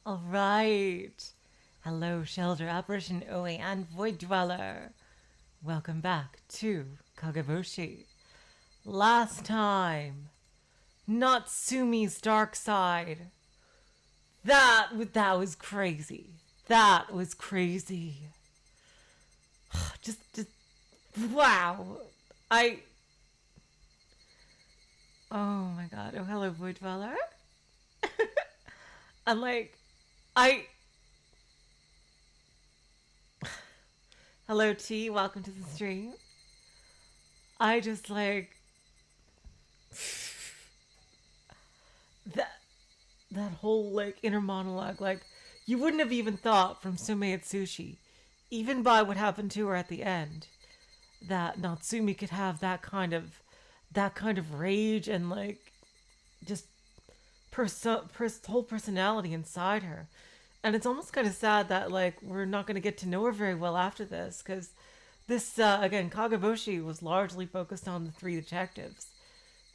All right. Hello, Shelter, Apparition, OA, and Void Dweller. Welcome back to Kageboushi. Last time, Natsumi's dark side. That was crazy. That was crazy. just, wow. Oh my god. Oh, hello, Void Dweller. I'm like, I. Hello, T. Welcome to the stream. I just like that that whole like inner monologue. Like you wouldn't have even thought from Sume Sushi, even by what happened to her at the end, that Natsumi could have that kind of rage and like just whole personality inside her. And it's almost kind of sad that like we're not going to get to know her very well after this, because this again, Kageboushi was largely focused on the three detectives.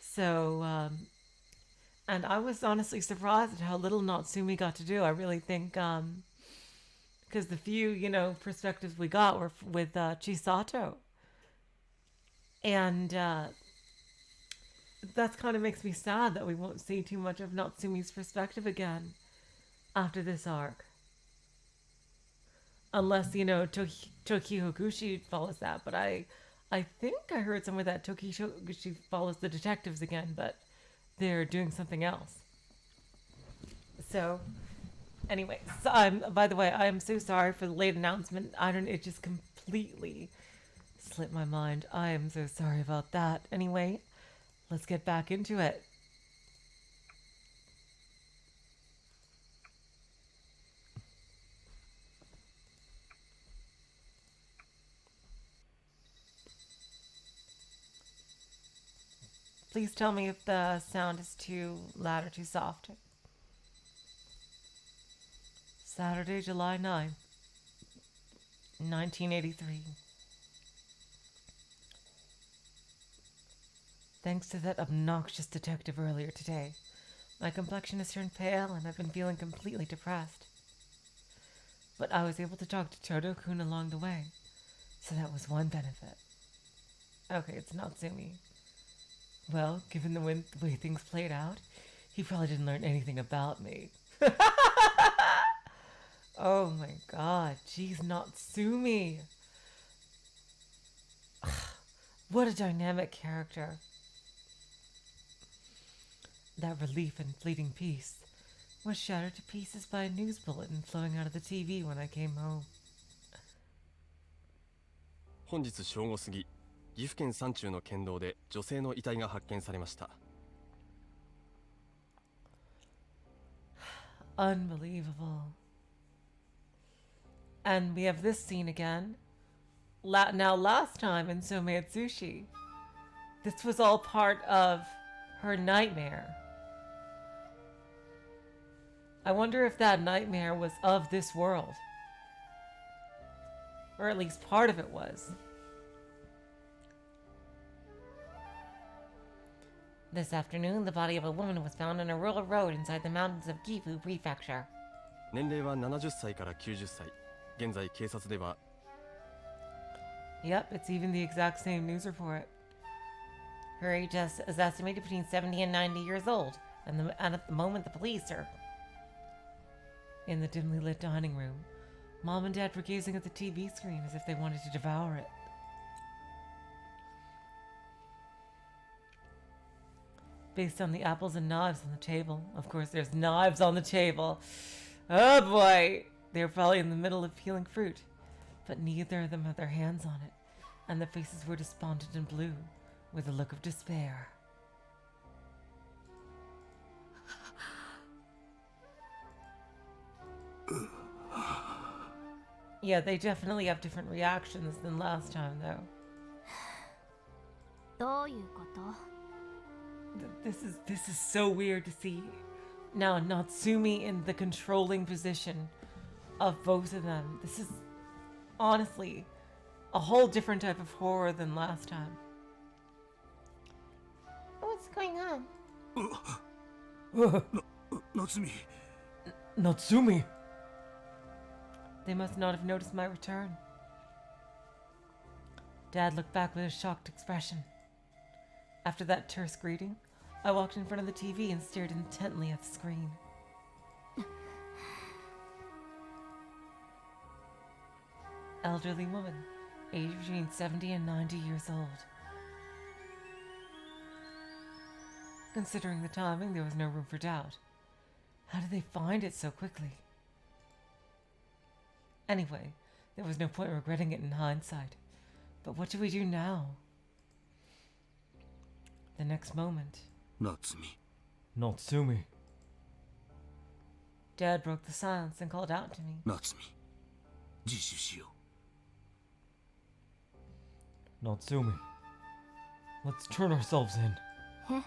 So and I was honestly surprised at how little Natsumi got to do. I really think because the few perspectives we got were with Chisato, and that kind of makes me sad that we won't see too much of Natsumi's perspective again after this arc. Unless, Tokihogushi follows that. But I think I heard somewhere that Tokihogushi follows the detectives again, but they're doing something else. So, anyway, by the way, I'm so sorry for the late announcement. It just completely slipped my mind. I am so sorry about that. Anyway, let's get back into it. Please tell me if the sound is too loud or too soft. Saturday, July 9, 1983. Thanks to that obnoxious detective earlier today, my complexion has turned pale and I've been feeling completely depressed. But I was able to talk to Todo-kun along the way, so that was one benefit. Okay, it's Natsumi. Well, given the way things played out, he probably didn't learn anything about me. Oh my god, jeez, Natsumi. What a dynamic character. That relief and fleeting peace was shattered to pieces by a news bulletin flowing out of the TV when I came home. 本日正午過ぎ、岐阜県山中の県道で女性の遺体が発見されました。 Unbelievable. And we have this scene again. Now, last time in Sometsushi, this was all part of her nightmare. I wonder if that nightmare was of this world. Or at least part of it was. This afternoon, the body of a woman was found on a rural road inside the mountains of Gifu Prefecture. 年齢は70歳から90歳。現在警察では Yep, it's even the exact same news report. Her age is estimated between 70 and 90 years old, and at the moment the police are... In the dimly lit dining room, Mom and Dad were gazing at the TV screen as if they wanted to devour it. Based on the apples and knives on the table. Of course, there's knives on the table. Oh boy! They were probably in the middle of peeling fruit, but neither of them had their hands on it, and their faces were despondent and blue, with a look of despair. Yeah, they definitely have different reactions than last time, though. どういうこと? This is so weird to see now Natsumi in the controlling position of both of them. This is honestly a whole different type of horror than last time. What's going on? Natsumi. Natsumi! They must not have noticed my return. Dad looked back with a shocked expression. After that terse greeting, I walked in front of the TV and stared intently at the screen. Elderly woman, aged between 70 and 90 years old. Considering the timing, there was no room for doubt. How did they find it so quickly? Anyway, there was no point regretting it in hindsight. But what do we do now? The next moment. Natsumi. Natsumi. Dad broke the silence and called out to me. Natsumi. 自首しよ Natsumi. Let's turn ourselves in. Huh?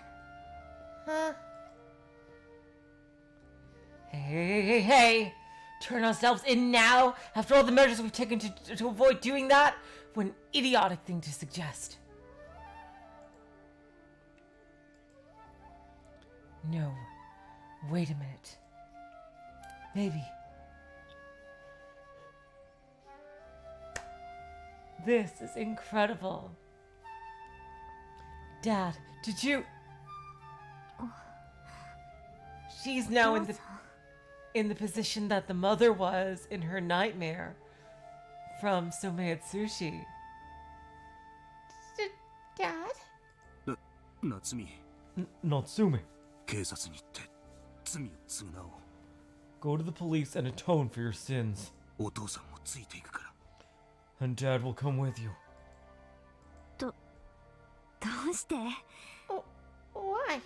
Hey. Turn ourselves in now? After all the measures we've taken to avoid doing that? What an idiotic thing to suggest. No. Wait a minute. Maybe. This is incredible. Dad, did you... She's now in the position that the mother was in her nightmare from Sumeatsushi. Dad? う。Natsumi. Natsumi. 警察に行って罪を償おう。 Go to the police and atone for your sins. お父さんもついていくから。 And Dad will come with you. どうして Why?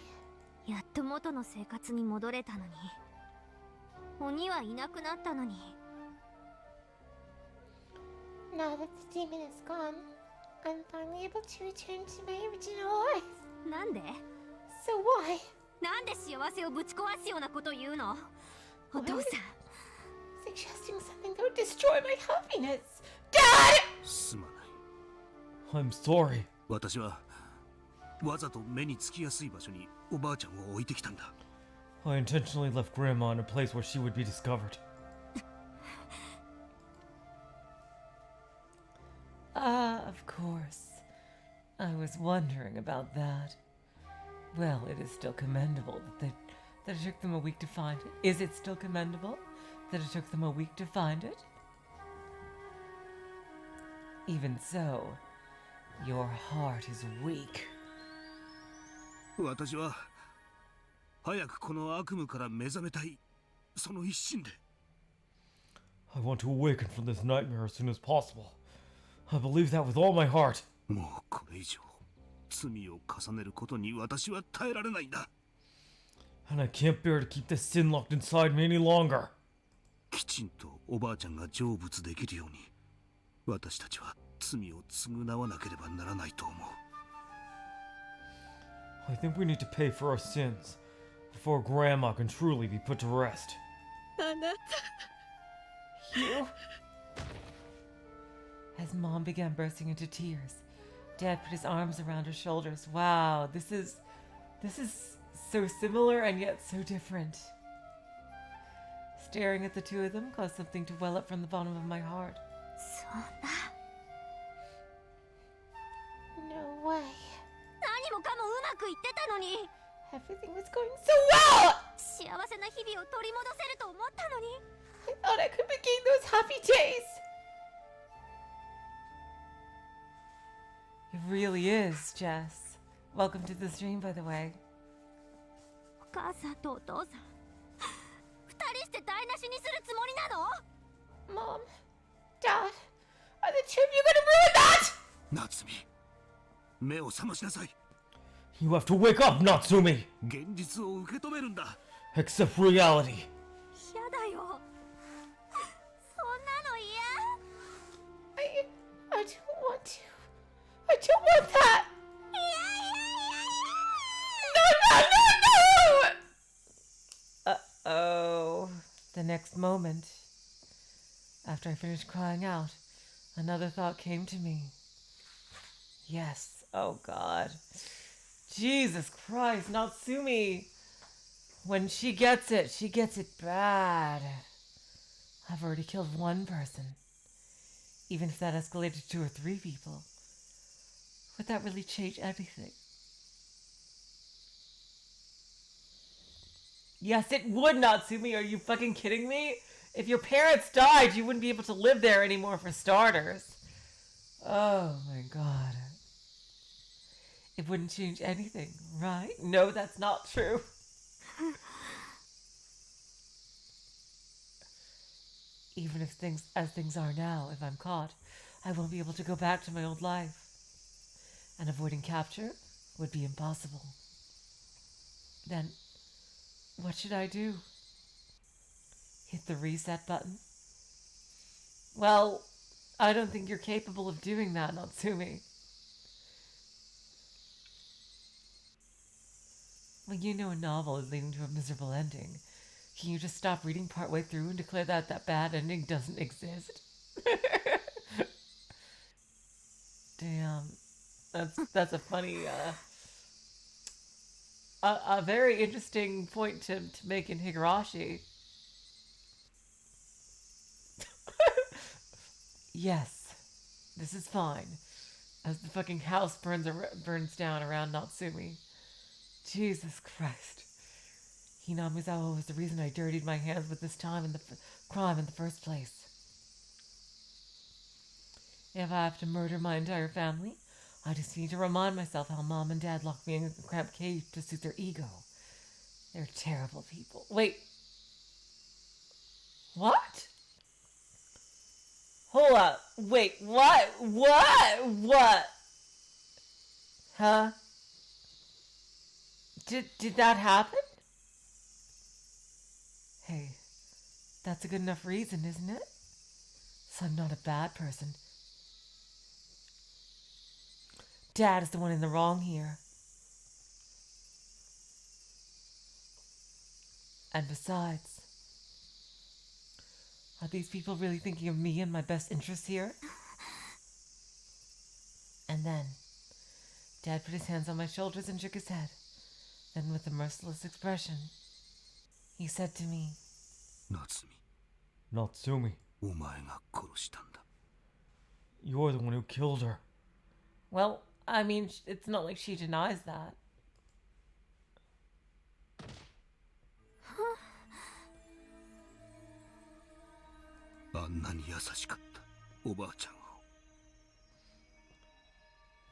やっと元の生活に戻れたのに鬼はいなくなったのに Now that the demon is gone, I'm finally able to return to my original life. なんで So why? なんで幸せをぶち壊すようなこと言うのお父さん Suggesting something that would destroy my happiness. Dad! すまない。 I'm sorry. 私はわざと目につきやすい場所におばあちゃんを置いてきたんだ。 I intentionally left Grandma in a place where she would be discovered. Of course. I was wondering about that. Well, it is still commendable that it took them a week to find it. Is it still commendable that it took them a week to find it? Even so, your heart is weak. 私は早くこの悪夢から目覚めたい。その一心で。 I want to awaken from this nightmare as soon as possible. I believe that with all my heart. もうこれ以上罪を重ねることに私は耐えられないんだ。 And I can't bear to keep this sin locked inside me any longer. きちんとおばあちゃんが成仏できるように私たちは罪を償わなければならないと思う。 I think we need to pay for our sins before Grandma can truly be put to rest. あなた You? As Mom began bursting into tears, Dad put his arms around her shoulders. Wow, this is so similar and yet so different. Staring at the two of them caused something to well up from the bottom of my heart. そんな No way. 何もかもうまくいってたのに Everything was going so well! 幸せな日々を取り戻せると思ったのに I thought I could regain those happy days. It really is, Jess. Welcome to the stream, by the way. お母さんとお父さん二人して台無しにするつもりなの Mom, Dad, are the two of you gonna ruin that? 夏美、目を覚ましなさい。 You have to wake up, Natsumi! 現実を受け止めるんだ。 Accept reality. 嫌だよそんなの嫌 I don't want to. I don't want that. No! Uh-oh. The next moment, after I finished crying out, another thought came to me. Yes. Oh, God. Jesus Christ, Natsumi. When she gets it bad. I've already killed one person. Even if that escalated to 2 or 3 people. Would that really change anything? Yes, it would, Natsumi. Are you fucking kidding me? If your parents died, you wouldn't be able to live there anymore for starters. Oh my god. It wouldn't change anything, right? No, that's not true. Even if things are now, if I'm caught, I won't be able to go back to my old life. And avoiding capture would be impossible. Then, what should I do? Hit the reset button? Well, I don't think you're capable of doing that, Natsumi. Well, you know a novel is leading to a miserable ending. Can you just stop reading partway through and declare that that bad ending doesn't exist? Damn. That's a funny, a very interesting point to make in Higurashi. Yes, this is fine. As the fucking house burns down around Natsumi. Jesus Christ. Hinamizawa was the reason I dirtied my hands with this crime in the first place. If I have to murder my entire family, I just need to remind myself how Mom and Dad locked me in a cramped cage to suit their ego. They're terrible people. Wait. What? Hold up. Wait, what? What? Huh? Did that happen? Hey, that's a good enough reason, isn't it? So I'm not a bad person. Dad is the one in the wrong here. And besides, are these people really thinking of me and my best interests here? And then, Dad put his hands on my shoulders and shook his head. Then with a merciless expression, he said to me, Natsumi, Natsumi, お前が殺したんだ。 you're the one who killed her. Well, I mean, it's not like she denies that. あんなに優しかったおばあちゃんを。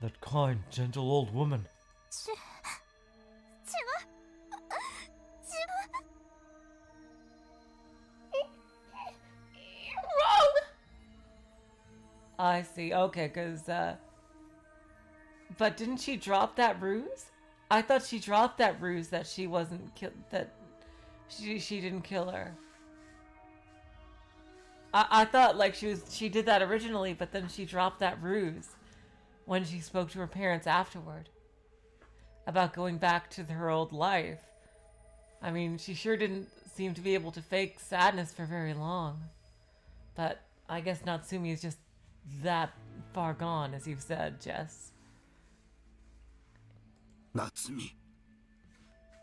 That kind, gentle old woman. I see. Okay, because, but didn't she drop that ruse? I thought she dropped that ruse that she wasn't that she didn't kill her. I thought like she did that originally, but then she dropped that ruse when she spoke to her parents afterward about going back to her old life. I mean, she sure didn't seem to be able to fake sadness for very long. But I guess Natsumi is just that far gone, as you've said, Jess. Natsumi,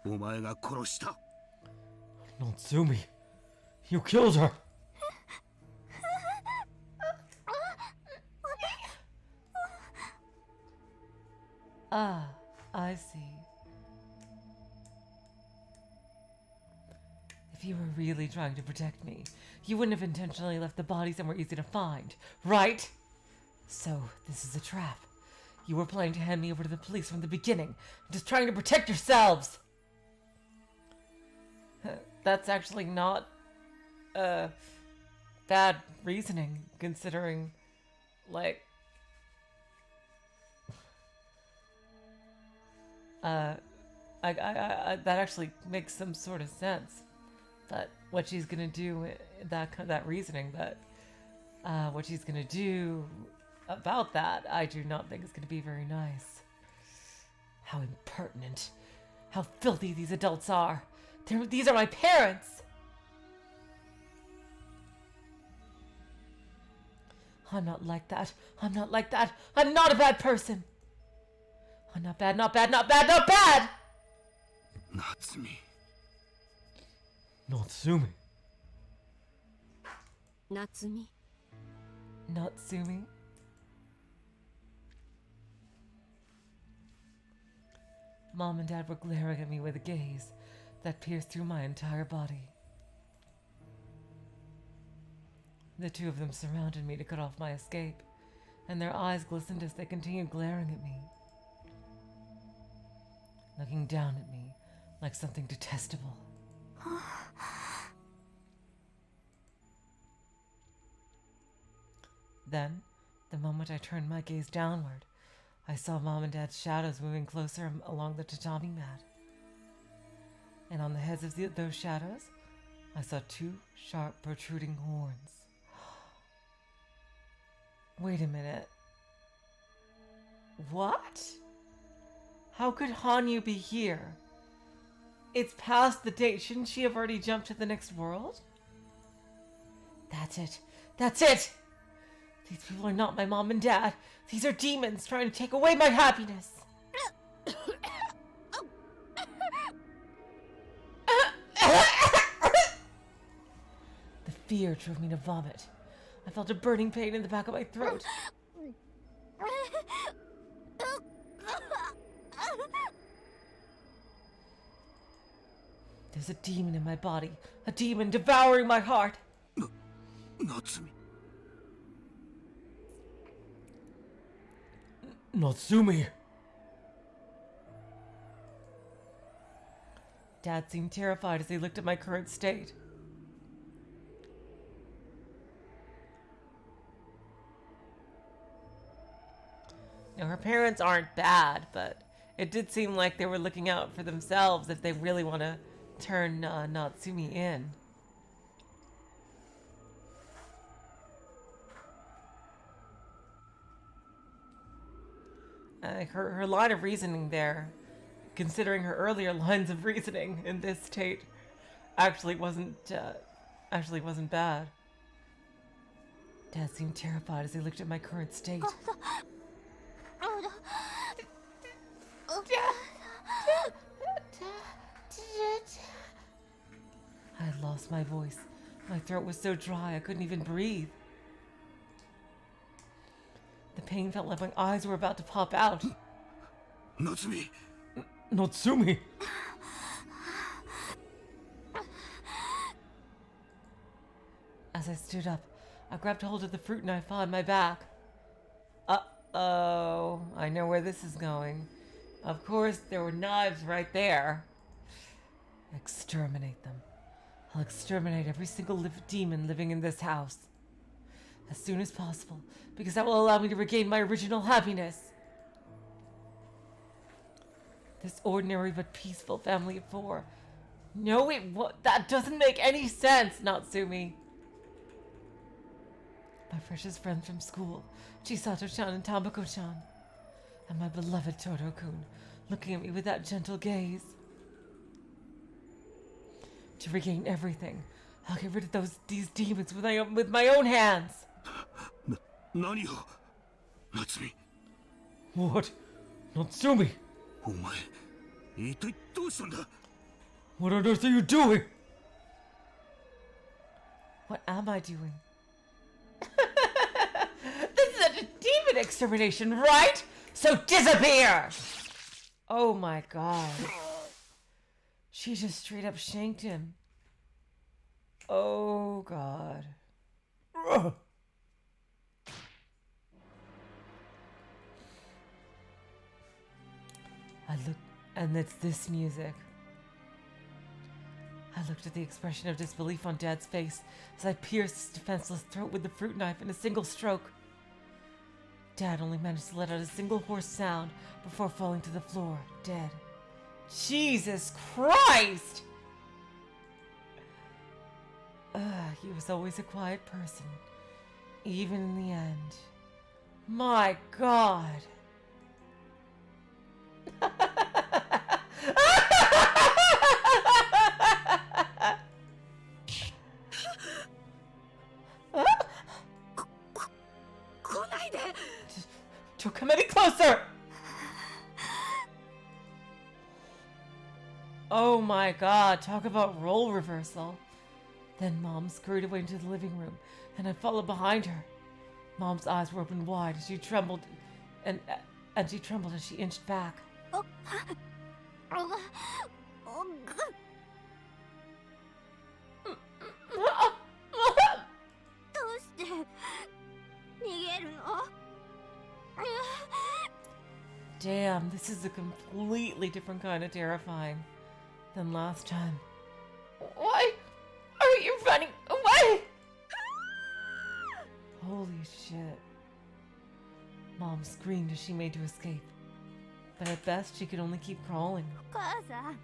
お前が殺した。 Natsumi, you killed her. Ah, I see. If you were really trying to protect me, you wouldn't have intentionally left the body somewhere easy to find, right? So, this is a trap. You were planning to hand me over to the police from the beginning, just trying to protect yourselves! That's actually not, bad reasoning, considering, like, that actually makes some sort of sense. But what she's gonna do, that reasoning, but what she's gonna do about that, I do not think is gonna be very nice. How impertinent. How filthy these adults are. These are my parents! I'm not like that. I'm not like that. I'm not a bad person. I'm not bad, not bad, not bad, not bad! 夏美 Natsumi. Natsumi. Natsumi? Mom and Dad were glaring at me with a gaze that pierced through my entire body. The two of them surrounded me to cut off my escape, and their eyes glistened as they continued glaring at me, looking down at me like something detestable. Then, the moment I turned my gaze downward, I saw Mom and Dad's shadows moving closer along the tatami mat. And on the heads of those shadows, I saw two sharp protruding horns. Wait a minute. What? How could Hanyu be here? It's past the date. Shouldn't she have already jumped to the next world? That's it. That's it! These people are not my mom and dad. These are demons trying to take away my happiness. The fear drove me to vomit. I felt a burning pain in the back of my throat. There's a demon in my body. A demon devouring my heart. Natsumi. Natsumi. Dad seemed terrified as he looked at my current state. Now, her parents aren't bad, but it did seem like they were looking out for themselves if they really want to turn Natsumi in. Her line of reasoning there, considering her earlier lines of reasoning in this state, actually wasn't bad. Dad seemed terrified as he looked at my current state. I had lost my voice. My throat was so dry I couldn't even breathe. The pain felt like my eyes were about to pop out. Natsumi. Natsumi! As I stood up, I grabbed hold of the fruit knife on my back. Uh-oh, I know where this is going. Of course, there were knives right there. Exterminate them. I'll exterminate every single demon living in this house. As soon as possible, because that will allow me to regain my original happiness. This ordinary but peaceful family of four. No, that doesn't make any sense, Natsumi. My precious friends from school, Chisato-chan and Tamako-chan. And my beloved Toto-kun, looking at me with that gentle gaze. To regain everything, I'll get rid of these demons with my own hands. 何をNatsumi. What? Natsumi! お前一体どうしたんだ What on earth are you doing? What am I doing? This is a demon extermination, right? So disappear! Oh my god. She just straight up shanked him. Oh god. Ugh. I looked, and it's this music. I looked at the expression of disbelief on Dad's face as I pierced his defenseless throat with the fruit knife in a single stroke. Dad only managed to let out a single hoarse sound before falling to the floor, dead. Jesus Christ! He was always a quiet person, even in the end. My God! Don't come any closer! Oh my god, talk about role reversal. Then Mom scurried away into the living room, and I followed behind her. Mom's eyes were open wide as she trembled, and she trembled as she inched back. どうして逃げるの？ Damn, this is a completely different kind of terrifying than last time. Why are you running away? Holy shit. Mom screamed as she made to escape, but at best she could only keep crawling. お母さん、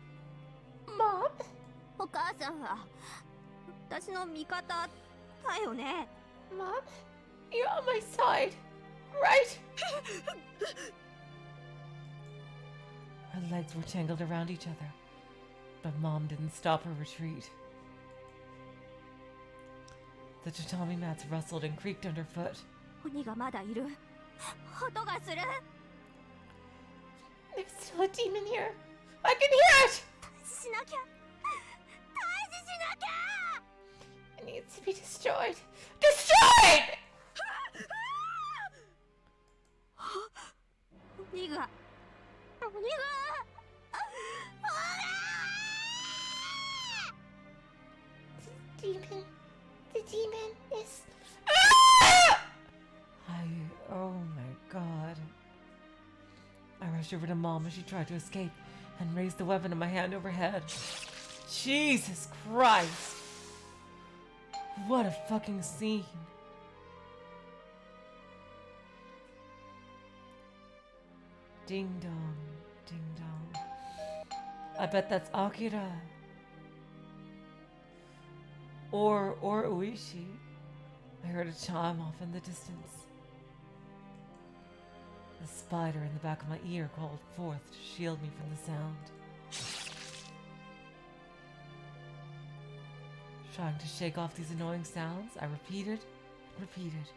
Mom? お母さんは私の味方だよね。 Mom? You're on my side, right? Her legs were tangled around each other, but Mom didn't stop her retreat. The tatami mats rustled and creaked underfoot. 鬼がまだいる。音がする。 There's still a demon here. I can hear it! しなきゃ。退治しなきゃ。 It needs to be destroyed. Destroyed! 鬼が。鬼が。 The demon is... Oh my god. I rushed over to Mom as she tried to escape and raised the weapon in my hand overhead. Jesus Christ! What a fucking scene. Ding dong, ding dong. I bet that's Akira. Or Uishi. I heard a chime off in the distance. The spider in the back of my ear called forth to shield me from the sound. Trying to shake off these annoying sounds, I repeated and repeated.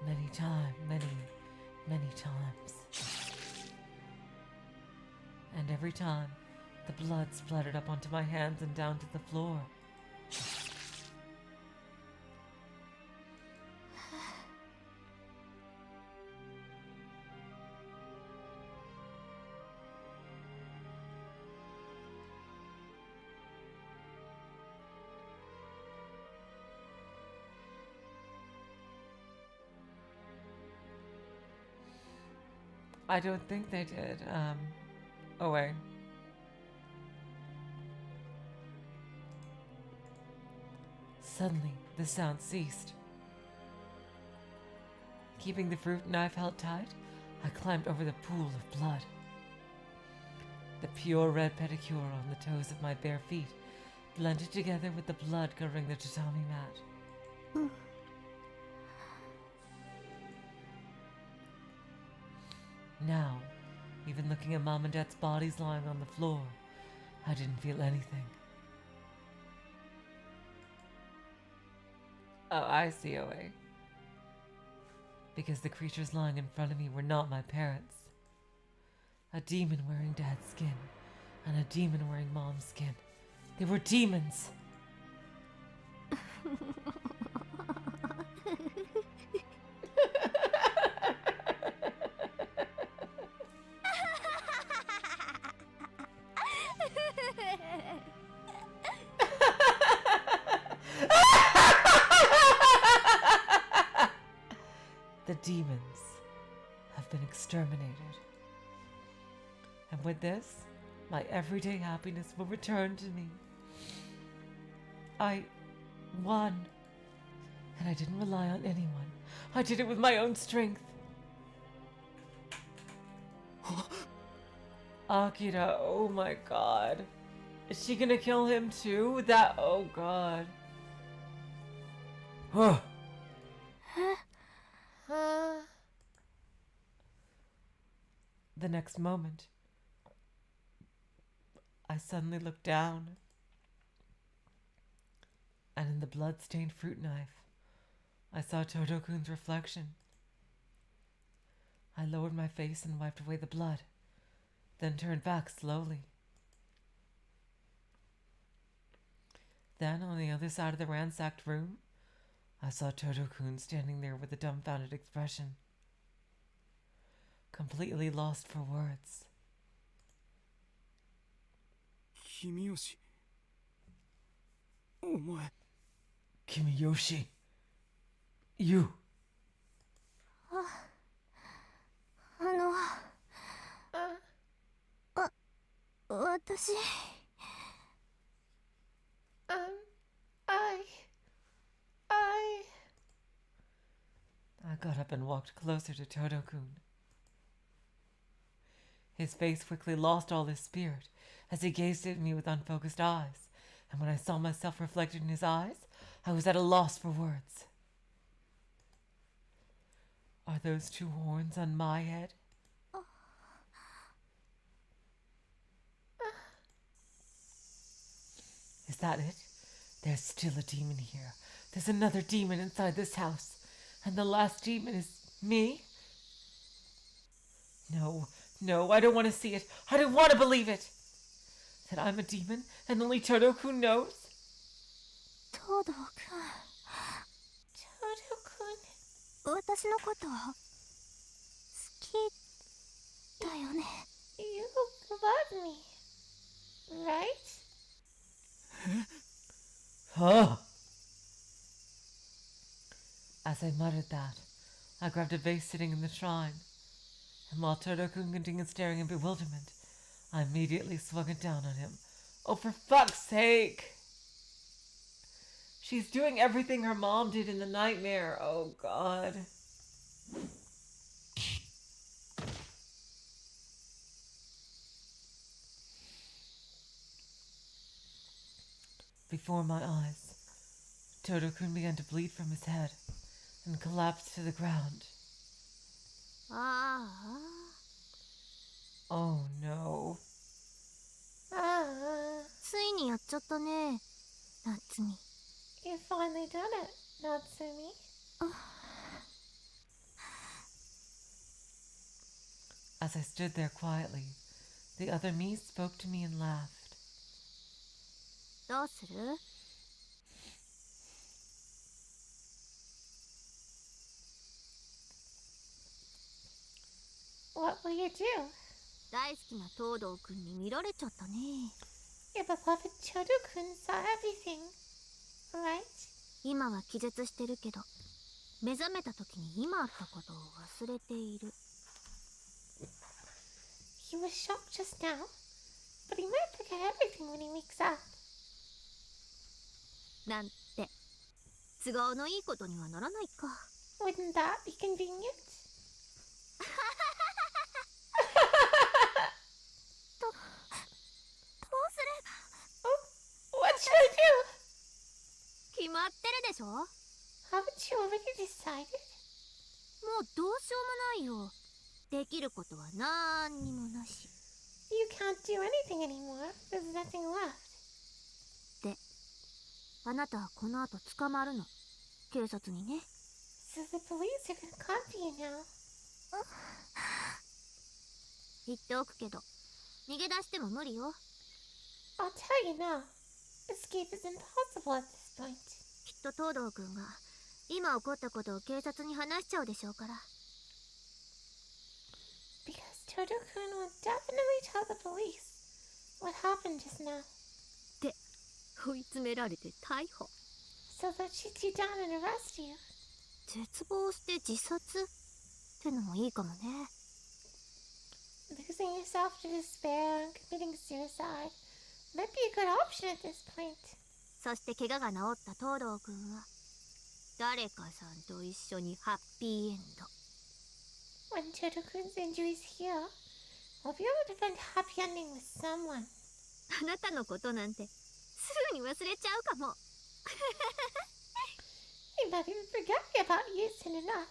Many times. And every time, the blood splattered up onto my hands and down to the floor. I don't think they did. Oh wait. Suddenly, the sound ceased. Keeping the fruit knife held tight, I climbed over the pool of blood. The pure red pedicure on the toes of my bare feet blended together with the blood covering the tatami mat. Now, even looking at Mom and Dad's bodies lying on the floor, I didn't feel anything. Oh, I see, Oe. Because the creatures lying in front of me were not my parents. A demon wearing Dad's skin, and a demon wearing Mom's skin. They were demons! The demons have been exterminated. And with this, my everyday happiness will return to me. I won. And I didn't rely on anyone. I did it with my own strength. Akira, oh my god. Is she gonna kill him too? Oh god. The next moment, I suddenly looked down, and in the blood-stained fruit knife, I saw Todo-kun's reflection. I lowered my face and wiped away the blood, then turned back slowly. Then, on the other side of the ransacked room, I saw Toto-kun standing there with a dumbfounded expression, completely lost for words. 君吉お前 Kimiyoshi, you. 私 I got up and walked closer to Toto-kun. His face quickly lost all his spirit as he gazed at me with unfocused eyes, and when I saw myself reflected in his eyes, I was at a loss for words. Are those two horns on my head? Is that it? There's still a demon here. There's another demon inside this house. And the last demon is me? No, I don't want to see it. I don't want to believe it. That I'm a demon and only Toto-kun knows? 東堂くん Toto-kun, 私のこと好きだよね you love me, right? Huh? As I muttered that, I grabbed a vase sitting in the shrine, and while Toto-kun continued staring in bewilderment, I immediately swung it down on him. Oh, for fuck's sake! She's doing everything her mom did in the nightmare. Oh, God. Before my eyes, Toto-kun began to bleed from his head and collapsed to the ground. あ Oh, no. Ah, ついにやっちゃったね夏美 you finally done it, Natsumi. As I stood there quietly, the other me spoke to me and laughed. どうする What will you do? 大好きな東堂くんに見られちゃったね Your beloved Toto-kun saw everything, right? 今は気絶してるけど目覚めた時に今あったことを忘れている He was shocked just now, but he might forget everything when he wakes up. なんて都合のいいことにはならないか Wouldn't that be convenient? どうすれば Oh, what should I do? 決まってるでしょもう Haven't you already decided? どうしようもないよできることはなんにもなし You can't do anything anymore. There's nothing left. であなたはこの後捕まるの警察にね So the police are gonna copy you now. 言っておくけど逃げ出しても無理よ I'll tell you now. Escape is impossible at this point. きっと東堂くんが今起こったことを警察に話しちゃうでしょうから Because Toto-kun will definitely tell the police what happened just now. で追い詰められて逮捕 So they'll shoot you down and arrest you. 絶望して自殺ってのもいいかもね Losing yourself to despair and committing suicide might be a good option at this point. そして怪我が治った東堂くんは誰かさんと一緒にハッピーエンド When Toto-kun's injuries heal, we'll be able to find a happy ending with someone. あなたのことなんてすぐに忘れちゃうかも He might even forget about you soon enough.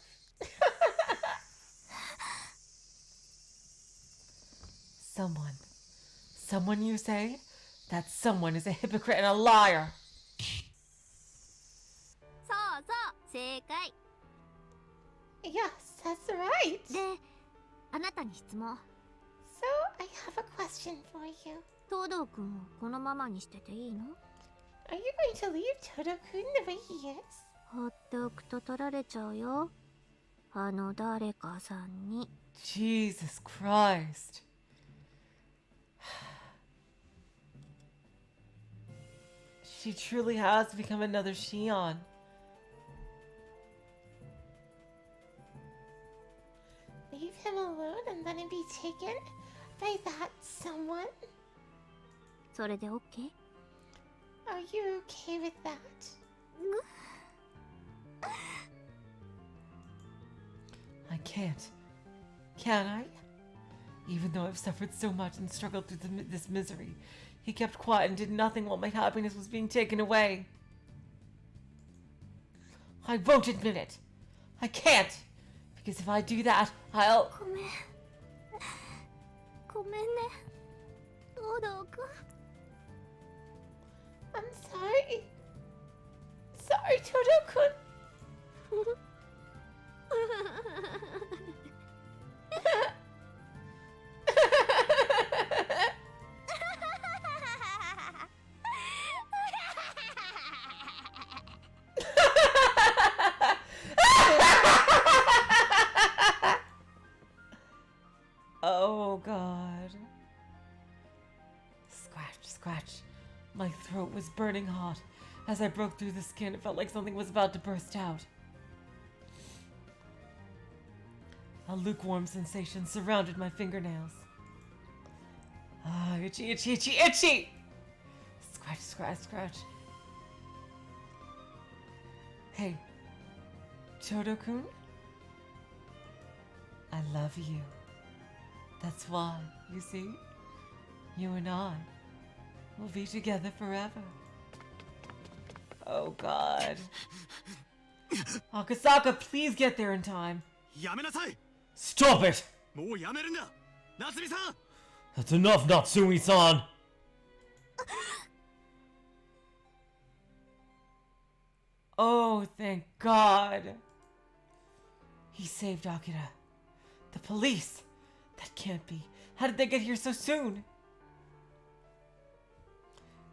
Someone you say? That someone is a hypocrite and a liar. そうそう正解 Yes, that's right. であなたに質問 So, I have a question for you. 東堂くんをこのままにしてていいの Are you going to leave Todo-kun the way he is? 放っておくと取られちゃうよ。あの誰かさんに。Jesus Christ. She truly has become another Shion. Leave him alone and let him be taken by that someone? それで OK? Are you okay with that? I can't. Can I? Even though I've suffered so much and struggled through this misery, he kept quiet and did nothing while my happiness was being taken away. I won't admit it. I can't. Because if I do that, I'll... ごめん。ごめんね。東堂くん。I'm sorry. Sorry, Todo-kun. Oh, God. Scratch, scratch. My throat was burning hot. As I broke through the skin, it felt like something was about to burst out. A lukewarm sensation surrounded my fingernails. Ah, itchy, itchy, itchy, itchy! Scratch, scratch, scratch. Hey, Todo-kun? I love you. That's why, you see, you and I will be together forever. Oh, God. Akasaka, please get there in time. やめなさい Stop it! もうやめるんだ夏美さん That's enough, Natsumi-san! Oh, thank God. He saved Akira. The police! That can't be. How did they get here so soon?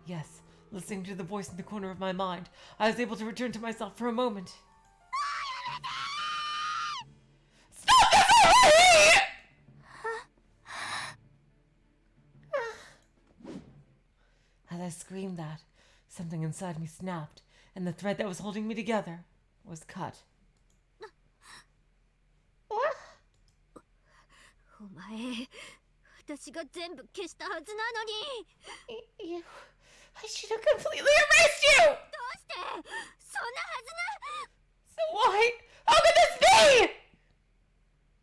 Yes, listening to the voice in the corner of my mind, I was able to return to myself for a moment. Stop this already! As I screamed that, something inside me snapped, and the thread that was holding me together was cut. お前、私が全部消したはずなのに。You... I should have completely erased you! どうしてそんなはず So why? How could this be?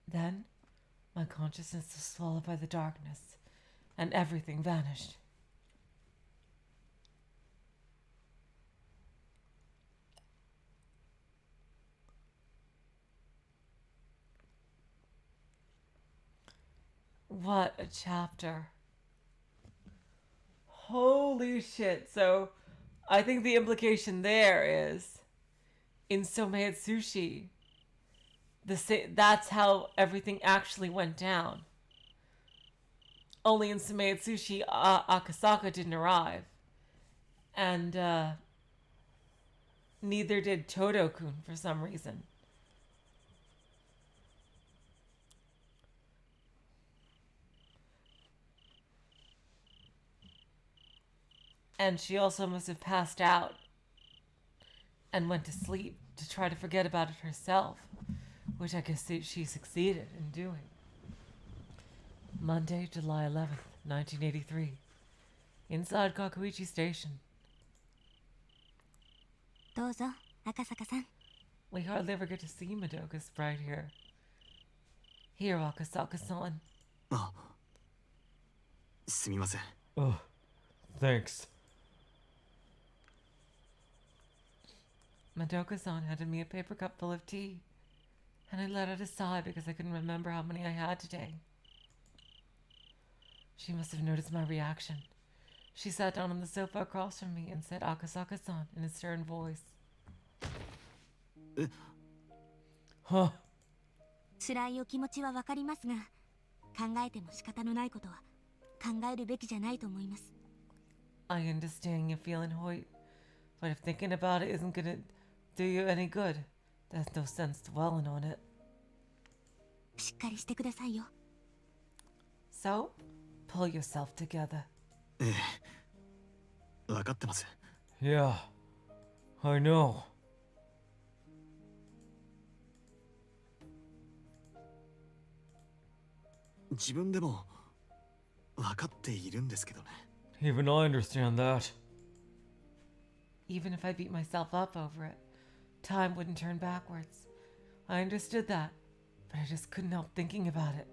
Then, my consciousness was swallowed by the darkness, and everything vanished. What a chapter. Holy shit. So, I think the implication there is in Somei Sushi, that's how everything actually went down. Only in Somei Sushi, Akasaka didn't arrive. And neither did Todo-kun for some reason. And she also must have passed out and went to sleep to try to forget about it herself, which I guess she succeeded in doing. Monday, July 11th, 1983. Inside Kageboushi Station. どうぞ、赤坂さん。 We hardly ever get to see Madoka Sprite here. Here, Akasaka-san. あすみません Oh, thanks. Madoka-san handed me a paper cup full of tea, and I let out a sigh because I couldn't remember how many I had today. She must have noticed my reaction. She sat down on the sofa across from me and said Akasaka-san in a stern voice. Huh? 辛いお気持ちはわかりますが、考えても仕方のないことは考えるべきじゃないと思います。 I understand you feeling hurt, But if thinking about it isn't gonna do you any good, there's no sense dwelling on it. しっかりしてくださいよ。 So, pull yourself together. ええ、分かってます。 Yeah, I know. 自分でも分かっているんですけどね。 Even I understand that. Even if I beat myself up over it, time wouldn't turn backwards. I understood that, but I just couldn't help thinking about it.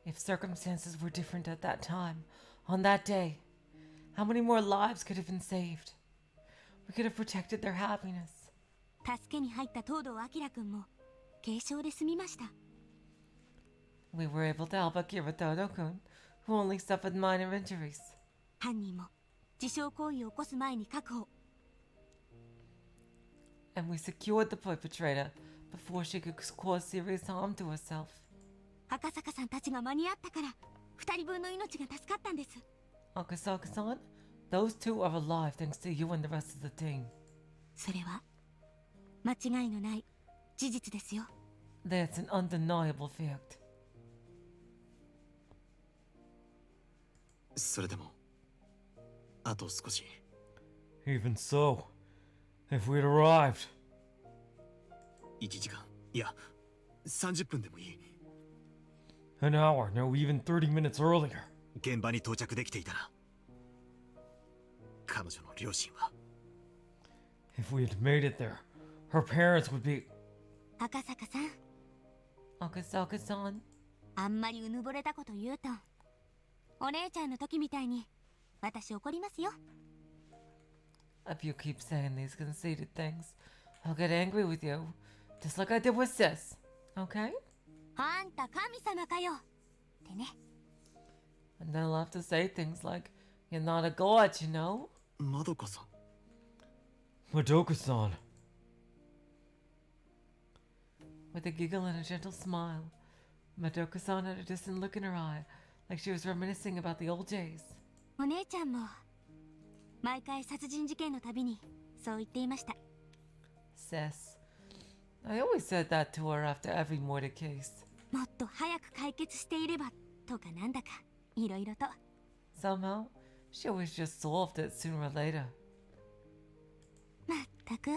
If circumstances were different at that time, on that day, how many more lives could have been saved? We could have protected their happiness. 助けに入った東堂明君も軽傷で済みました。 We were able to help Akira Todo-kun, who only suffered minor injuries. 犯人も自傷行為を起こす前に確保。 And we secured the perpetrator before she could cause serious harm to herself. 赤坂さんたちが間に合ったから2人分の命が助かったんです。 Akasaka-san, those two are alive thanks to you and the rest of the team. それは間違いのない事実ですよ。 That's an undeniable fact. それでもあと少し。 Even so, if we'd arrived. 1時間いや30分でもいい。 An hour, no, even 30 minutes earlier. 現場に到着できていたら彼女の両親は。 If we had made it there, her parents would be... 赤坂さん、 Akasaka-san, あんまりうぬぼれたこと言うとお姉ちゃんの時みたいに私怒りますよ。 if you keep saying these conceited things, I'll get angry with you, just like I did with Sis, okay? あんた神様かよってね。 And then I'll have to say things like, you're not a god, you know? まどかさん。 Madoka-san. With a giggle and a gentle smile, Madoka-san had a distant look in her eye, like she was reminiscing about the old days. お姉ちゃんも毎回殺人事件のたびにそう言っていました。 Sis. I always said that to her after every murder case. もっと早く解決していればとかなんだかいろいろと。 Somehow, she always just solved it sooner or later. まったく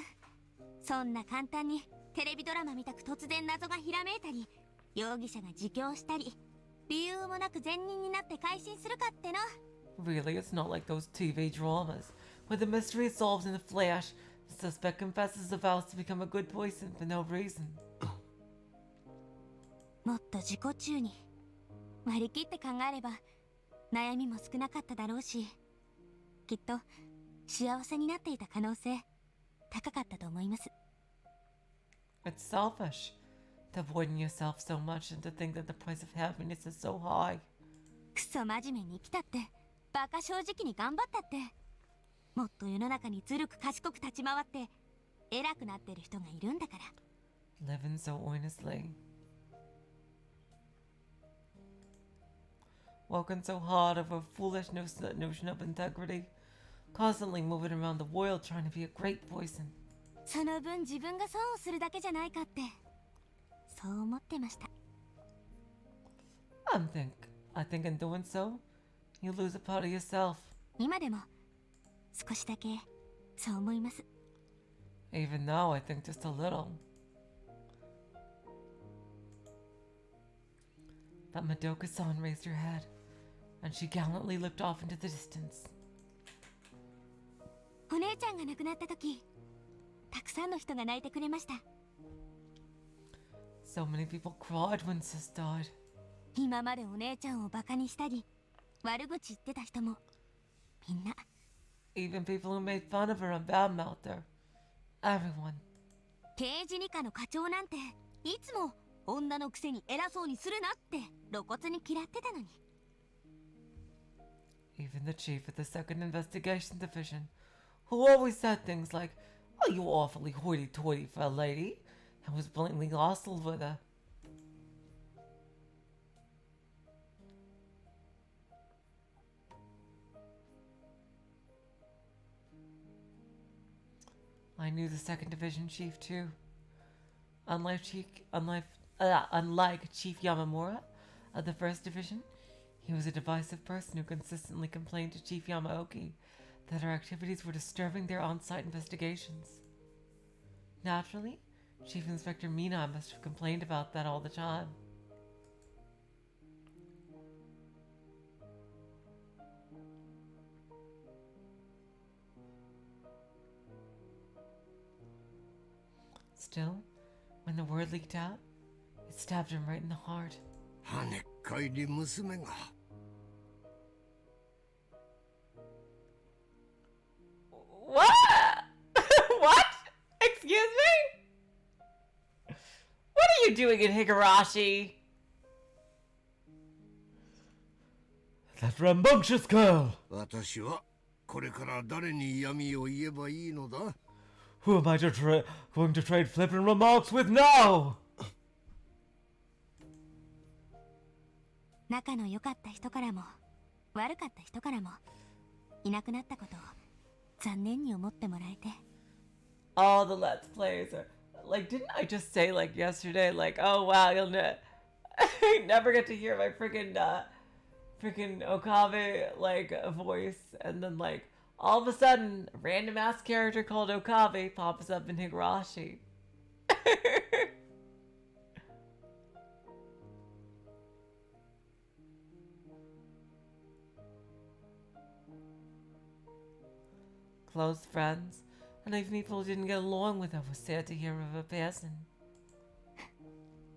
そんな簡単にテレビドラマみたく突然謎がひらめいたり容疑者が自供したり理由もなく善人になって改心するかっての。 Really, it's not like those TV dramas, where the mystery is solved in a flash, the suspect confesses the vows to become a good person for no reason. もっと自己中に割り切って考えれば悩みも少なかっただろうしきっと幸せになっていた可能性高かったと思います。 It's selfish to avoiding yourself so much and to think that the price of happiness is so high. クソ真面目に生きたってバカ正直に頑張ったってもっと世の中にずるく賢く立ち回って偉くなってる人がいるんだから。 Living so earnestly. Working so hard over a foolish notion of integrity. Constantly moving around the world trying to be a great person. その分自分が損をするだけじゃないかってそう思ってました。 I think in doing so, you lose a part of yourself. 今でも少しだけそう思います。 Even now, I think just a little. But Madoka-san raised her head, and she gallantly looked off into the distance. お姉ちゃんが亡くなった時たくさんの人が泣いてくれました。 So many people cried when Sis died. 今までお姉ちゃんをバカにしたり悪口言ってた人もみんな。 Even people who made fun of her and badmouthed her. Everyone. 刑事二課の課長なんていつも女のくせに偉そうにするなって露骨に嫌ってたのに。 Even the chief of the Second Investigation Division, who always said things like, "Oh, you awfully hoity-toity for a lady," and was blatantly hostile with her. I knew the Second Division chief too. Unlike Chief Yamamura of the First Division, he was a divisive person who consistently complained to Chief Yamaoki that her activities were disturbing their on-site investigations. Naturally, Chief Inspector Mina must have complained about that all the time. Still, when the word leaked out, it stabbed him right in the heart. 跳ねっ返り娘が What? What? Excuse me? What are you doing in Higurashi? That rambunctious girl! 私はこれから誰に闇を言えばいいのだ Who am I going to trade flippant remarks with now? 仲の良かった人からも悪かった人からもいなくなったことを残念に思ってもらえて。 All the Let's Plays are like, didn't I just say like yesterday, like, oh wow, you'll never get to hear my freaking Okabe like voice, and then like all of a sudden a random ass character called Okabe pops up in Higurashi. Close friends, and even people who didn't get along with her were sad to hear of her passing.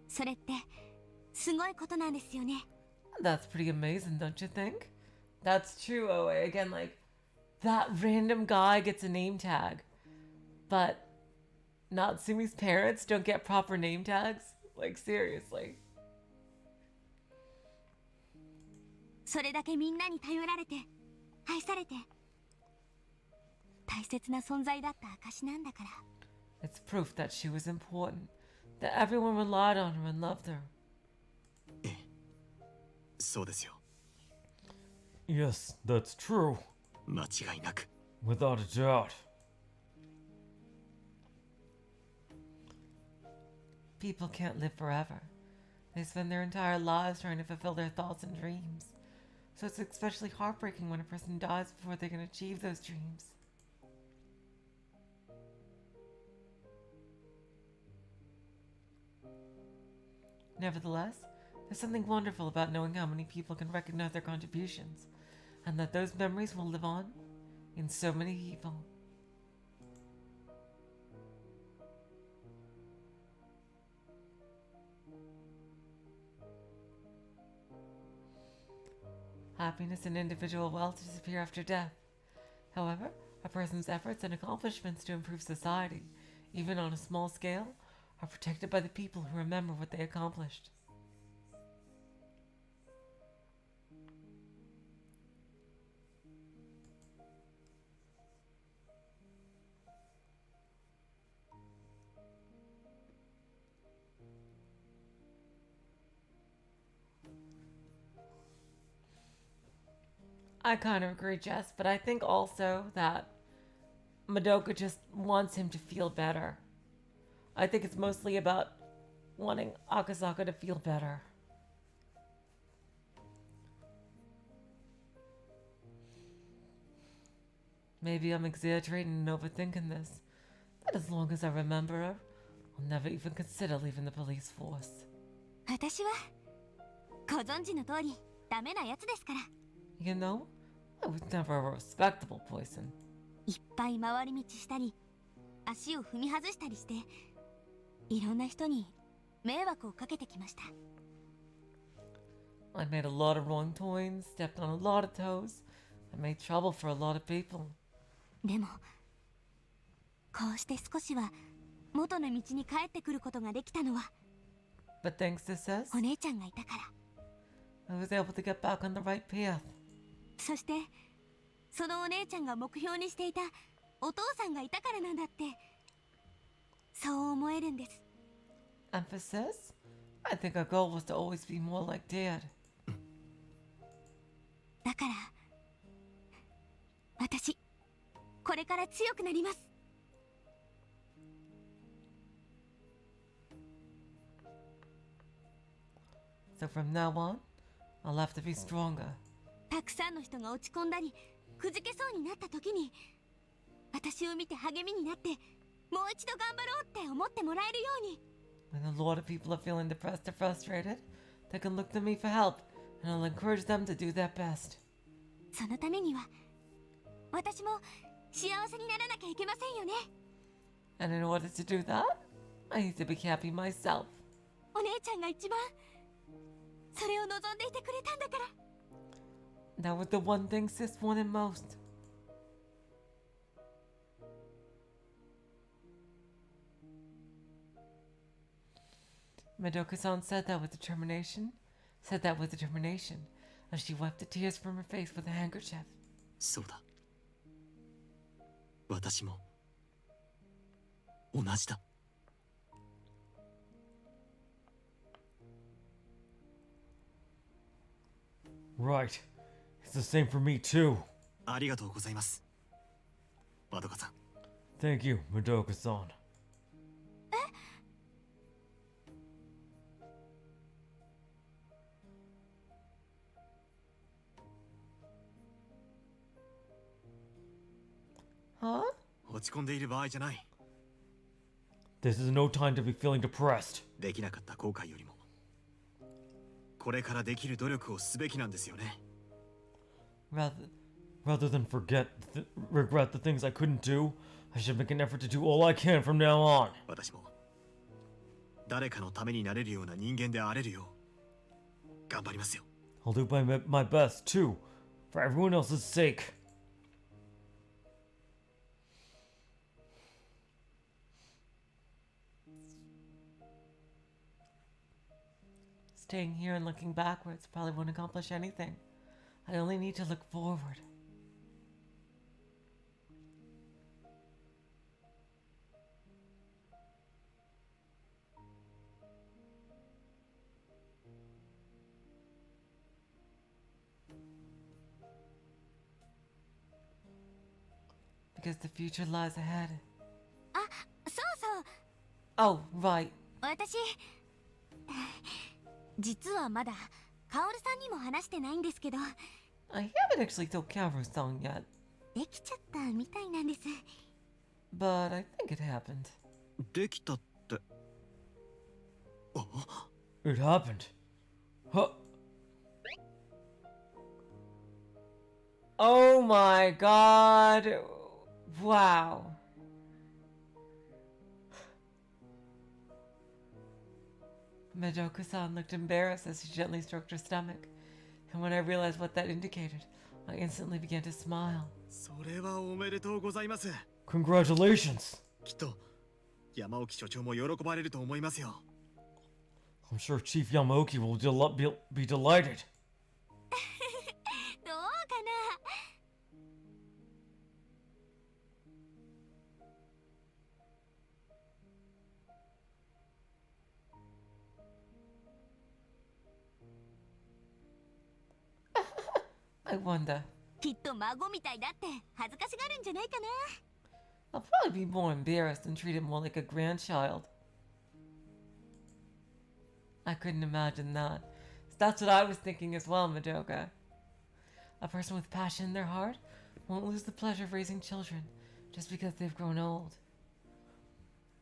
それってすごいことなんですよね。 That's pretty amazing, don't you think? That's true, Oe. Again, like, that random guy gets a name tag, but Natsumi's parents don't get proper name tags? Like, seriously. それだけみんなに頼られて愛されて大切な存在だった証なんだから。 It's proof that she was important, that everyone relied on her and loved her. そうですよ。 Yes, that's true. 間違いなく。 Without a doubt. People can't live forever. They spend their entire lives trying to fulfill their thoughts and dreams. So it's especially heartbreaking when a person dies before they can achieve those dreams. Nevertheless, there's something wonderful about knowing how many people can recognize their contributions, and that those memories will live on in so many people. Happiness and individual wealth disappear after death. However, a person's efforts and accomplishments to improve society, even on a small scale, are protected by the people who remember what they accomplished. I kind of agree, Jess, but I think also that Madoka just wants him to feel better. I think it's mostly about wanting Akasaka to feel better. Maybe I'm exaggerating and overthinking this, but as long as I remember her, I'll never even consider leaving the police force. 私はご存知の通りダメなやつですから。 You know, I was never a respectable person. いっぱい回り道したり足を踏み外したりしていろんな人に迷惑をかけてきました。 I made a lot of wrong turns, stepped on a lot of toes, I made trouble for a lot of people. でもこうして少しは元の道に帰ってくることができたのは But thanks to Sis, お姉ちゃんがいたから I was able to get back on the right path. そしてそのお姉ちゃんが目標にしていたお父さんがいたからなんだってそう思えるんです And for Sis, I think our goal was to always be more like Dad. だから私これから強くなります So from now on, I'll have to be stronger. たくさんの人が落ち込んだりくじけそうになった時に私を見て励みになってもう一度頑張ろうって思ってもらえるように When a lot of people are feeling depressed or frustrated, they can look to me for help, and I'll encourage them to do their best. そのためには私も幸せにならなきゃいけませんよね And in order to do that, I need to be happy myself. お姉ちゃんが一番それを望んでいてくれたんだから That was the one thing Sis wanted most. Madoka-san said that with determination, as she wiped the tears from her face with a handkerchief. そうだ私も同じだ Right. It's the same for me too. ありがとうございますまどかさん Thank you, Madoka-san. Huh? 落ち込んでいる場合じゃない This is no time to be feeling depressed. できなかった後悔よりもこれからできる努力をすべきなんですよね Rather than regret the things I couldn't do, I should make an effort to do all I can from now on. 私も誰かのためになれるような人間であれるよう頑張りますよ I'll do my best too, for everyone else's sake. Staying here and looking backwards probably won't accomplish anything. I only need to look forward. Because the future lies ahead. あそうそう Oh, right. 私実はまだカオルさんにも話してないんですけど I haven't actually told Kaoru-san yet, できちゃったみたいなんです but I think it happened. できたってあ It happened. Huh. Oh my god. Wow. Madoka-san looked embarrassed as she gently stroked her stomach, and when I realized what that indicated, I instantly began to smile. それはおめでとうございます Congratulations. きっと山沖所長も喜ばれると思いますよ I'm sure Chief Yamaoki will be delighted. どうかな I wonder. きっと孫みたいだって恥ずかしがるんじゃないかな I'll probably be more embarrassed and treat it more like a grandchild. I couldn't imagine that. That's what I was thinking as well, Madoka. A person with passion in their heart won't lose the pleasure of raising children just because they've grown old.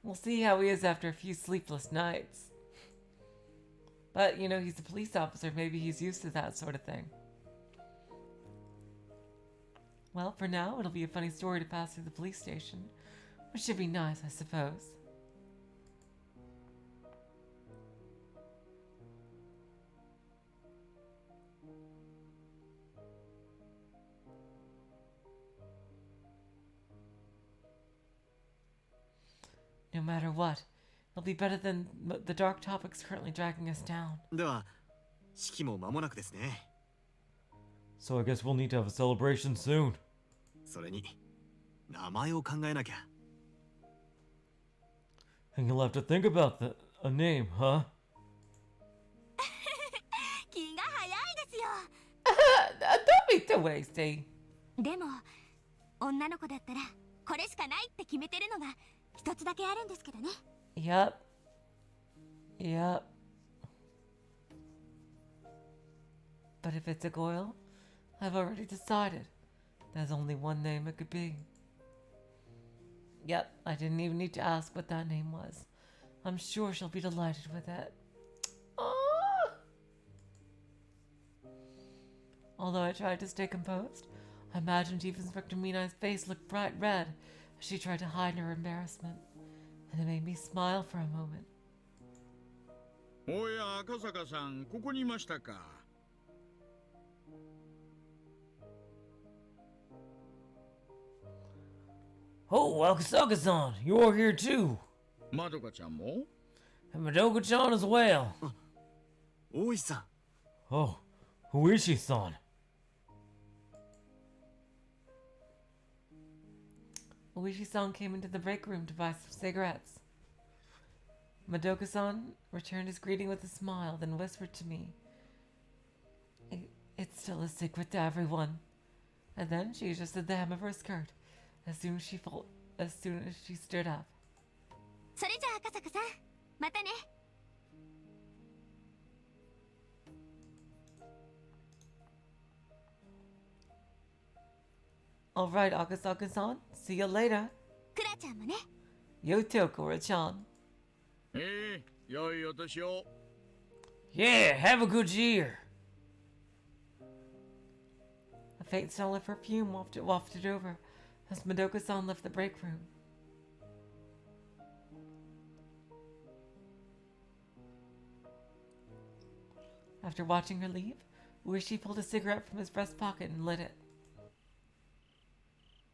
We'll see how he is after a few sleepless nights. But, you know, he's a police officer. Maybe he's used to that sort of thing. Well, for now, it'll be a funny story to pass through the police station, which should be nice, I suppose. No matter what, It'll be better than the dark topics currently dragging us down. では式も間もなくですね。 So I guess we'll need to have a celebration soon. それに名前を考えなきゃ。 And you'll have to think about a name, huh? 気が早いですよ。 Don't be too wasty. でも女の子だったらこれしかないって決めてるのが一つだけあるんですけどね。 Yep. Yep. But if it's a Goyle, I've already decided. There's only one name it could be. Yep, I didn't even need to ask what that name was. I'm sure she'll be delighted with it. Aww. Although I tried to stay composed, I imagined even Inspector Minai's face looked bright red as she tried to hide her embarrassment, and it made me smile for a moment. おや赤坂さん、ここにいましたか。 Oh, Akasaka-san, you're here too. まどかちゃんも And Madoka-chan as well. 大石さん、 Oh, who is she, son? Oishi-san came into the break room to buy some cigarettes. Madoka-san returned his greeting with a smile, then whispered to me, "It's still a secret to everyone." And then she adjusted the hem of her skirt as soon as she stood up. それじゃあ赤坂さん、またね。 All right, Akasaka-san. See you later. クラちゃんもね。 You too, Kura-chan. 良いお年を。 Yeah, have a good year. A faint smell of perfume wafted over as Madoka-san left the break room. After watching her leave, Uishi pulled a cigarette from his breast pocket and lit it.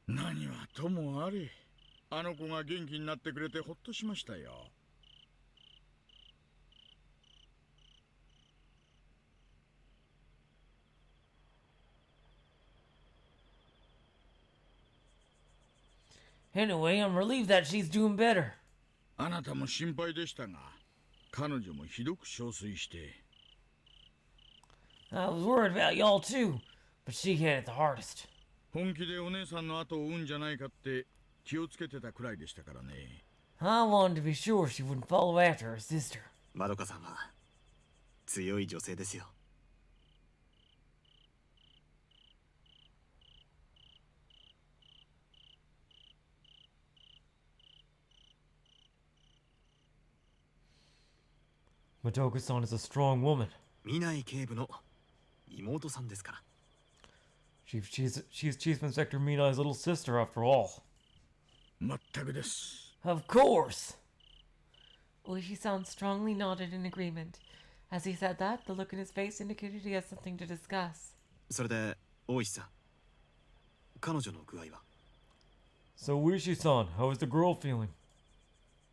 何はともあれ、あの子が元気になってくれてほっとしましたよ。 Anyway, I'm relieved that she's doing better. あなたも心配でしたが、彼女もひどく憔悴して。 I was worried about y'all too, but she had it the hardest. 本気でお姉さんの後を追うんじゃないかって気をつけてたくらいでしたからね。 I wanted to be sure she wouldn't follow after her sister. まどかさんは強い女性ですよ。 Madoka-san is a strong woman. 見ない警部の妹さんですから。 She's Chief Inspector Minai's little sister after all. まったくです。 Of course. Uishi-san strongly nodded in agreement. As he said that, the look in his face indicated he had something to discuss. それで大石さん、彼女の具合は。 So Uishi-san, how is the girl feeling?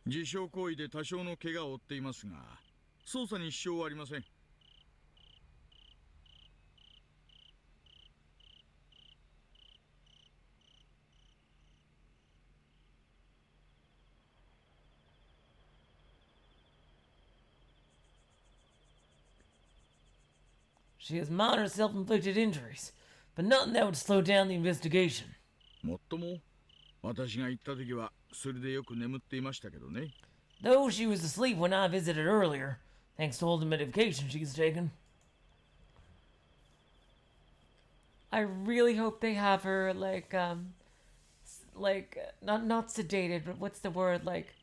自傷行為で多少の怪我を負っていますが、捜査に支障はありません。 She has minor self-inflicted injuries, but nothing that would slow down the investigation. もっとも、私が行った時はそれでよく眠っていましたけどね。 Though she was asleep when I visited earlier, thanks to all the medication she's taken. I really hope they have her not sedated, but what's the word, like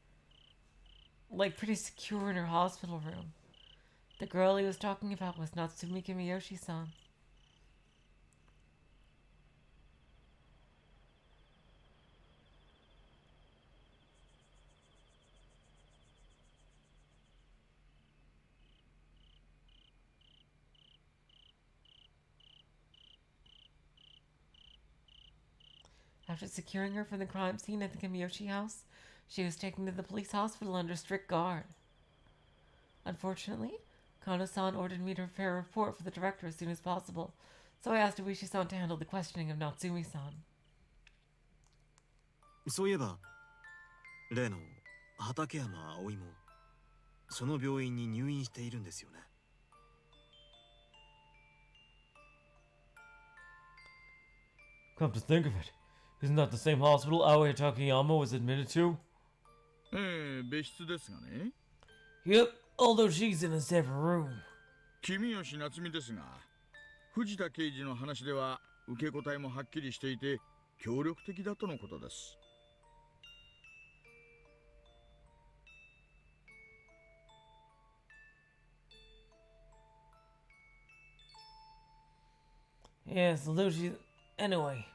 pretty secure in her hospital room. The girl he was talking about was Natsumi Kimiyoshi-san. After securing her from the crime scene at the Kimiyoshi house, She was taken to the police hospital under strict guard. Unfortunately, Kano-san ordered me to prepare a report for the director as soon as possible, so I asked Iwishi-san to handle the questioning of Natsumi-san. そういえば例の畠山葵もその病院に入院しているんですよね。 Come to think of it, isn't that the same hospital Aoi Takayama was admitted to? 別室ですがね。 Yep, although she's in a separate room. 君吉夏美ですが、藤田刑事の話では受け答えもはっきりしていて協力的だとのことです。 Yes, although she... Anyway,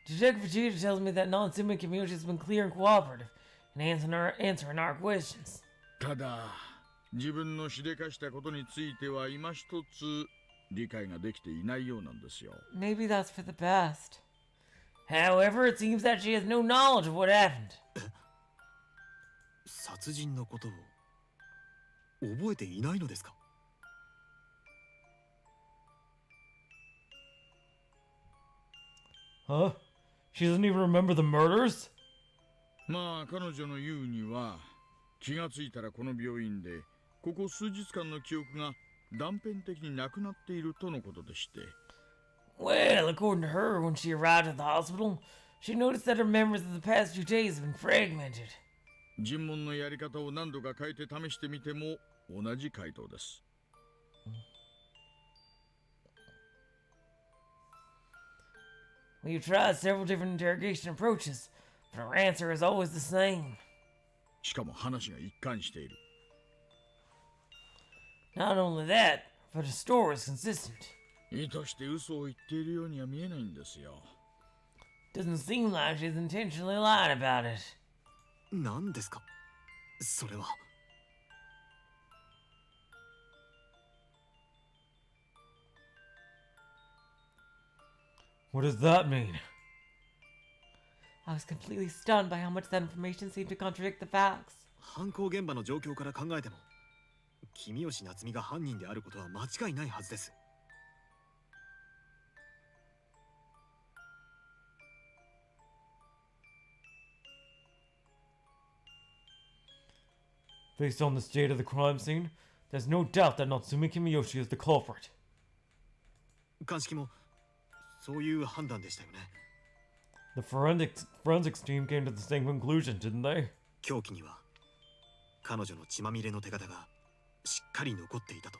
Detective Vegeta tells me that Natsumi Kimiyoshi has been clear and cooperative in answering our questions. ただ、自分のしでかしたことについては今一つ理解ができていないようなんですよ。 Maybe that's for the best. However, it seems that she has no knowledge of what happened. 殺人のことを覚えていないのですか？ Huh? She doesn't even remember the murders? まあ彼女の言うには気がついたらこの病院でここ数日間の記憶が断片的になくなっているとのことでして。 Well, according to her, when she arrived at the hospital, she noticed that her memories of the past 2 days have been fragmented. 尋問のやり方を何度か変えて試してみても同じ回答です。 We've tried several different interrogation approaches, but her answer is always the same. しかも話が一貫している。 Not only that, but her story is consistent. 意図して嘘を言っているようには見えないんですよ。 Doesn't seem like she's intentionally lied about it. 何ですかそれは。 What does that mean? I was completely stunned by how much that information seemed to contradict the facts. 犯行現場の状況から考えても君吉夏美が犯人であることは間違いないはずです。 Based on the state of the crime scene, there's no doubt that Natsumi Kimiyoshi is the culprit. 鑑識もそういう判断でしたよね。 The forensics team came to the same conclusion, didn't they? 凶器には彼女の血まみれの手形がしっかり残っていたと。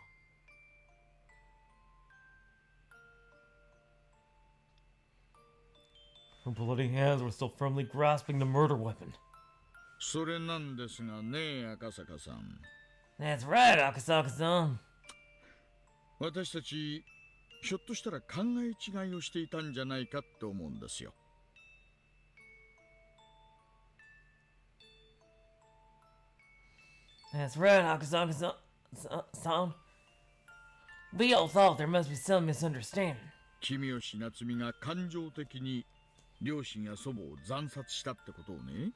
Her bloody hands were still firmly grasping the murder weapon. それなんですがね、赤坂さん。 That's right, Akasaka-san. 私たちひょっとしたら考え違いをしていたんじゃないかって思うんですよ。 That's right, Akasaka-san. We all thought there must be some misunderstanding. 君吉夏美が感情的に両親や祖母を惨殺したってことをね。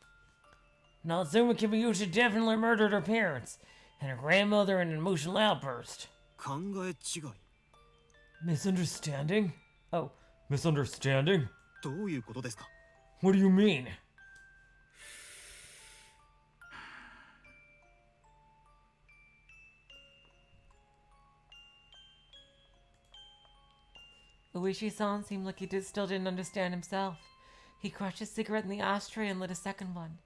Natsumi Kimiyoshi definitely murdered her parents and her grandmother in an emotional outburst. 考え違い Misunderstanding? Oh, misunderstanding? どういうことですか？ What do you mean? Uishi-san seemed like he still didn't understand himself. He crushed his cigarette in the ashtray and lit a second one.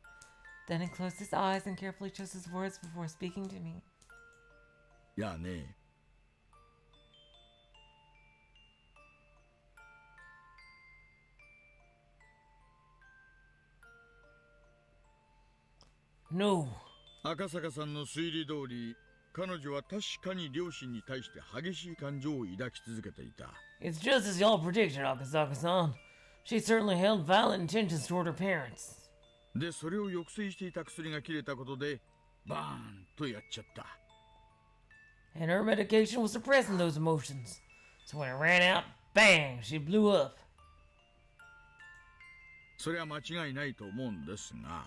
Then he closed his eyes and carefully chose his words before speaking to me. いやね。 No. 赤坂さんの推理通り、彼女は確かに両親に対して激しい感情を抱き続けていた。 It's just as y'all predicted, Akasaka-san. She certainly held violent intentions toward her parents. で、それを抑制していた薬が切れたことで、バーンとやっちゃった。 And her medication was suppressing those emotions. So when it ran out, bang, she blew up. それは間違いないと思うんですが、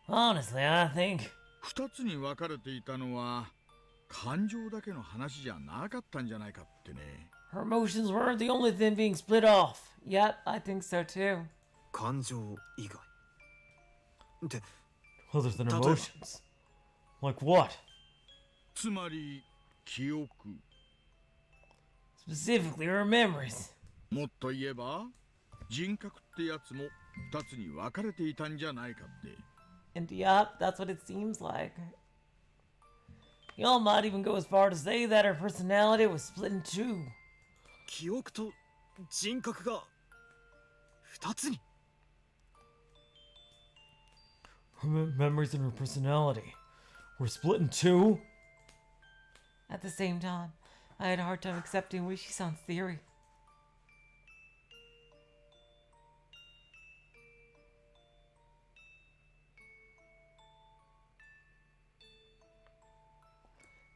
Honestly, I think 二つに分かれていたのは感情だけの話じゃなかったんじゃないかってね。 her emotions weren't the only thing being split off. Yep, I think so too. 感情以外って Other than 例えば emotions. Like what? つまり記憶。 Specifically, her memories. もっと言えば人格ってやつも二つに分かれていたんじゃないかって。 And yep, that's what it seems like. Y'all might even go as far to say that her personality was split in two. 記憶と人格が二つに。 Her memories and her personality were split in two? At the same time, I had a hard time accepting Wishisan's theory.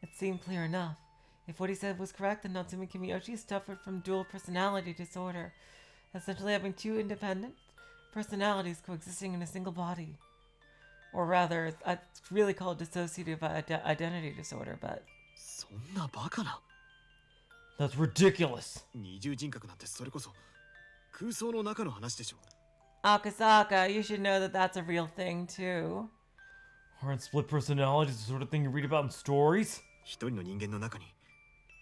It seemed clear enough. If what he said was correct, then Natsumi Kimiyoshi suffered from dual personality disorder, essentially having two independent personalities coexisting in a single body. Or rather, it's really called dissociative identity disorder, but そんなバカな。 That's ridiculous. 二重人格なんてそれこそ空想の中の話でしょ。 Akasaka, you should know that that's a real thing too. Aren't split personalities the sort of thing you read about in stories? 一人の人間の中に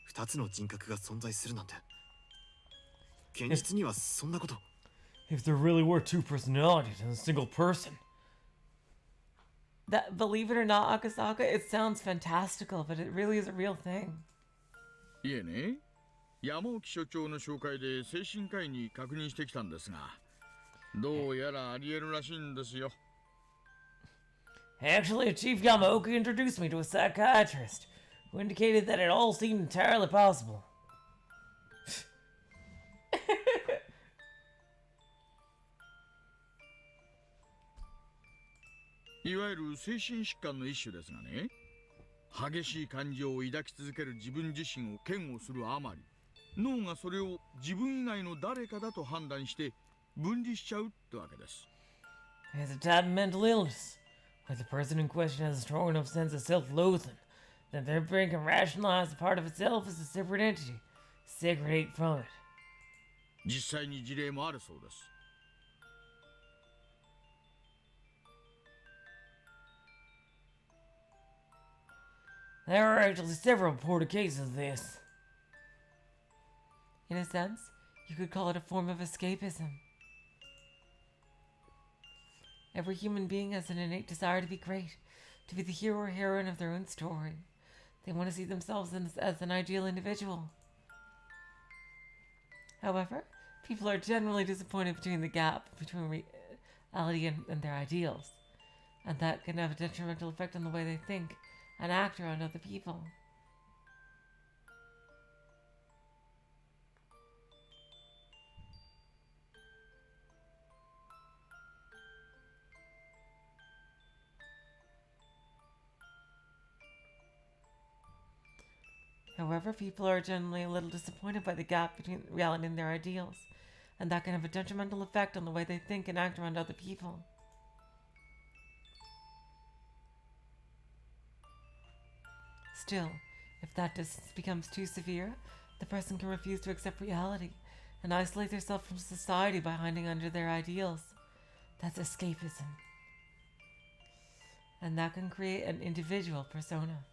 二つの人格が存在するなんて現実にはそんなこと。 If there really were two personalities in a single person. That, believe it or not, Akasaka, it sounds fantastical, but it really is a real thing. いえね、山沖所長の紹介で精神科医に確認してきたんですが、どうやらありえるらしいんですよ。 Actually, Chief Yamaoka introduced me to a psychiatrist who indicated that it all seemed entirely possible. いわゆる精神疾患の一種ですがね、激しい感情を抱き続ける自分自身を嫌悪するあまり、脳がそれを自分以外の誰かだと判断して分離しちゃうってわけです。 It's a type of mental illness, where the person in question has a strong enough sense of self-loathing that their brain can rationalize a part of itself as a separate entity, segregate from it. 実際に事例もあるそうです。 There are actually several reported cases of this. In a sense, you could call it a form of escapism. Every human being has an innate desire to be great, to be the hero or heroine of their own story. They want to see themselves as an ideal individual. However, people are generally disappointed between the gap between reality and their ideals, and that can have a detrimental effect on the way they think and act around other people. However, people are generally a little disappointed by the gap between reality and their ideals, and that can have a detrimental effect on the way they think and act around other people. Still, if that distance becomes too severe, the person can refuse to accept reality and isolate themselves from society by hiding under their ideals. That's escapism. And that can create an individual persona.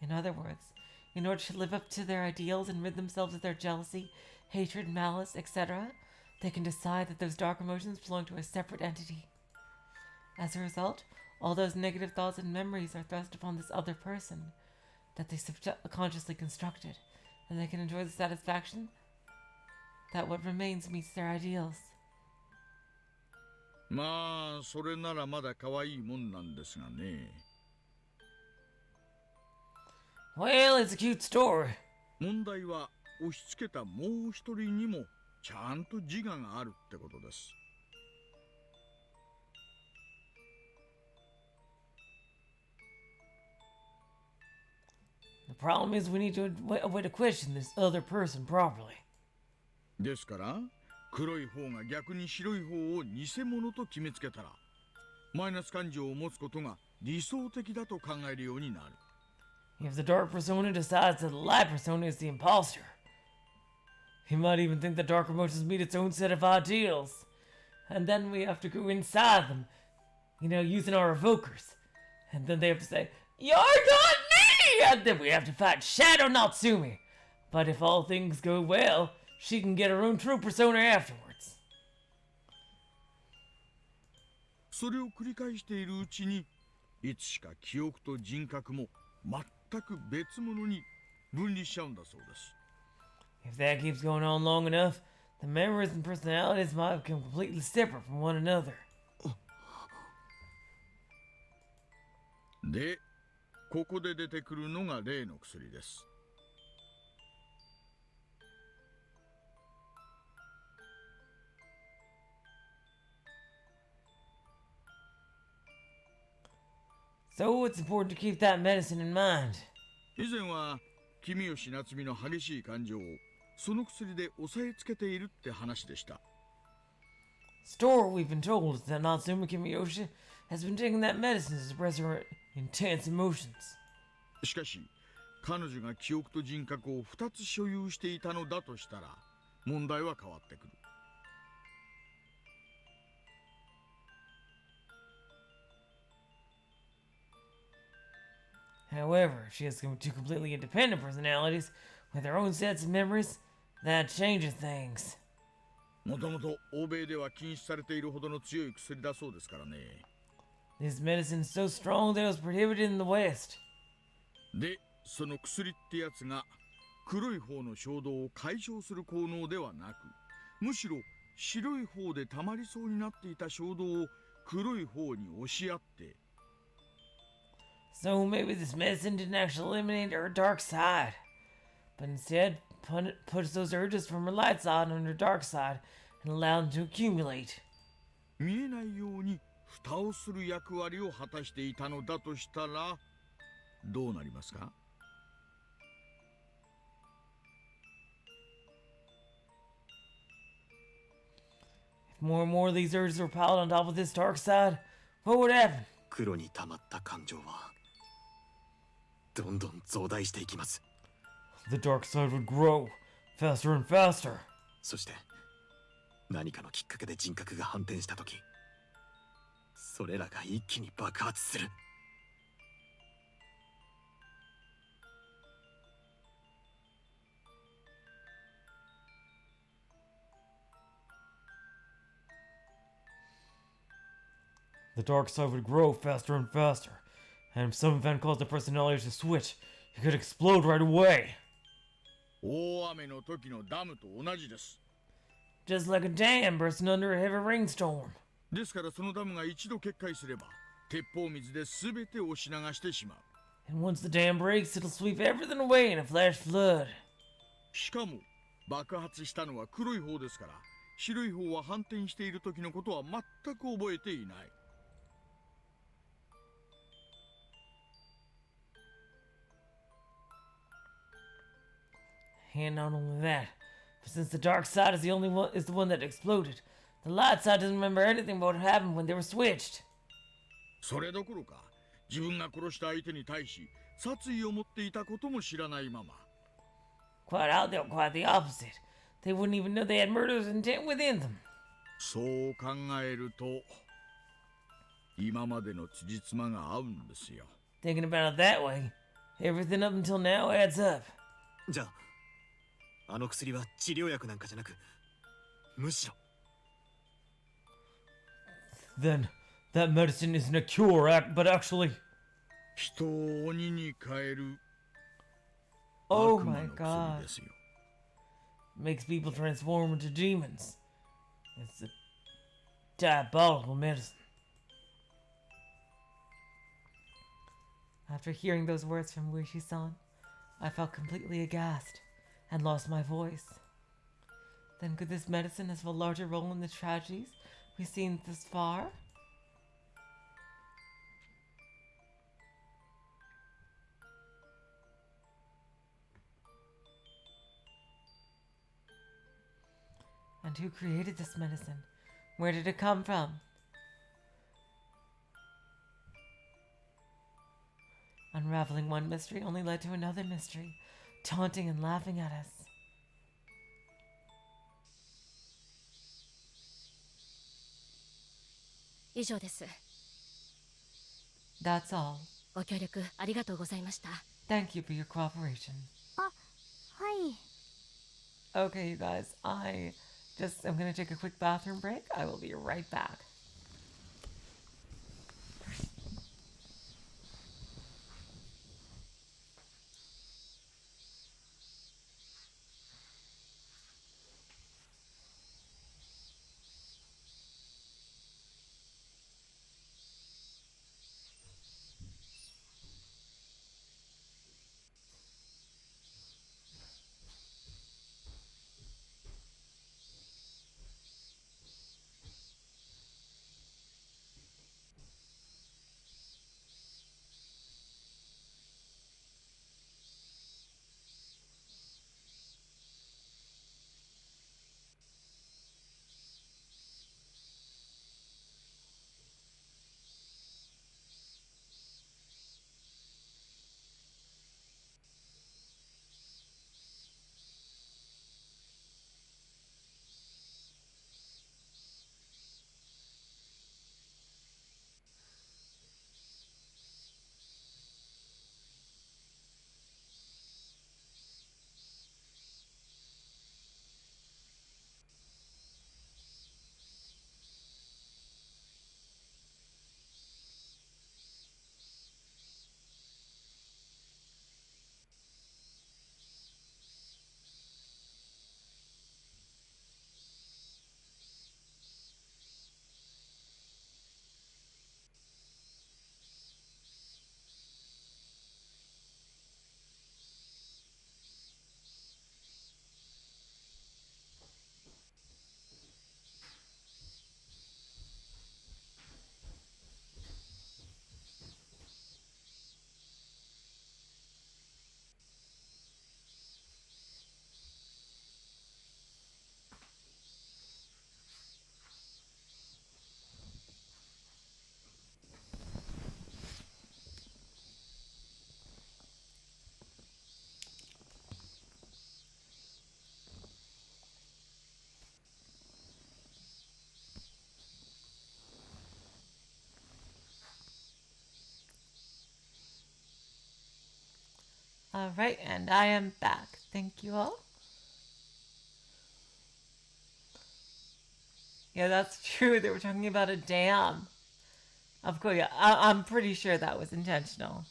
In other words, in order to live up to their ideals and rid themselves of their jealousy, hatred, malice, etc., they can decide that those dark emotions belong to a separate entity. As a result, all those negative thoughts and memories are thrust upon this other person that they subconsciously constructed, and they can enjoy the satisfaction that what remains meets their ideals. まあそれならまだ可愛いもんなんですがね。 Well, it's a cute story. 問題は押し付けたもう一人にもちゃんと自我があるってことです。problem is we need to a way to question this other person properly. ですから黒い方が逆に白い方を偽物と決めつけたらマイナス感情を持つことが理想的だと考えるようになる。 If the dark persona decides that the light persona is the imposter, he might even think the dark emotions meet its own set of ideals. And then we have to go inside them, you know, using our evokers. And then they have to say, "You're not me!" And then we have to fight Shadow Natsumi. But if all things go well, she can get her own true persona afterwards. それを繰り返しているうちにいつしか記憶と人格も全く別物に分離しちゃうんだそうです。 If that keeps going on long enough, the memories and personalities might become completely separate from one another. で、ここで出てくるのが例の薬です。 So it's important to keep that medicine in mind. 以前は君吉夏美の激しい感情をその薬で抑えつけているって話でした。 Story we've been told is that Natsumi Kimiyoshi has been taking that medicine to suppress her intense emotions. しかし彼女が記憶と人格を2つ所有していたのだとしたら問題は変わってくる。 However, if she has two completely independent personalities with their own sets of memories, that changes things. もともと欧米では禁止されているほどの強い薬だそうですからね。 This medicine is so strong that it was prohibited in the West. で、その薬ってやつが黒い方の衝動を解消する効能ではなく、むしろ白い方で溜まりそうになっていた衝動を黒い方に押し合って、 So maybe this medicine didn't actually eliminate her dark side, but instead puts those urges from her light side on her dark side and allow them to accumulate. 見えないように蓋をする役割を果たしていたのだとしたらどうなりますか？ If more and more of these urges were piled on top of this dark side, what would happen? 黒に溜まった感情はどんどん増大していきます。 The dark side would grow faster and faster. そして何かのきっかけで人格が反転した時、それらが一気に爆発する。 The dark side would grow faster and faster, and if some event caused the personalities to switch, it could explode right away. 大雨の時のダムと同じです。 Just like a dam bursting under a heavy rainstorm. ですからそのダムが一度決壊すれば鉄砲水で全て押し流してしまう。 And once the dam breaks, it'll sweep everything away in a flash flood. しかも爆発したのは黒い方ですから、白い方は反転している時のことは全く覚えていない。 And not only that, but since the dark side is the one that exploded, the light side doesn't remember anything about what happened when they were switched. それどころか自分が殺した相手に対し殺意を持っていたことも知らないまま。 Quite out there, quite the opposite. They wouldn't even know they had murderous intent within them. そう考えると今までの辻褄が合うんですよ。 Thinking about it that way, everything up until now adds up. じゃあの薬は治療薬なんかじゃなく、むしろ Then, that medicine isn't a cure, but actually... 人を鬼に変える Oh 悪魔 my の god. 薬ですよ。 Makes people transform into demons. It's a diabolical medicine. After hearing those words from Wishi-san, I felt completely aghast and lost my voice. Then could this medicine have a larger role in the tragedies we've seen thus far? And who created this medicine? Where did it come from? Unraveling one mystery only led to another mystery, taunting and laughing at us. That's all. ご協力ありがとうございました。 Thank you for your cooperation. はい。 Okay, you guys, I'm gonna take a quick bathroom break. I will be right back. Alright, and I am back. Thank you all. Yeah, that's true. They were talking about a dam. Of course, yeah, I'm pretty sure that was intentional.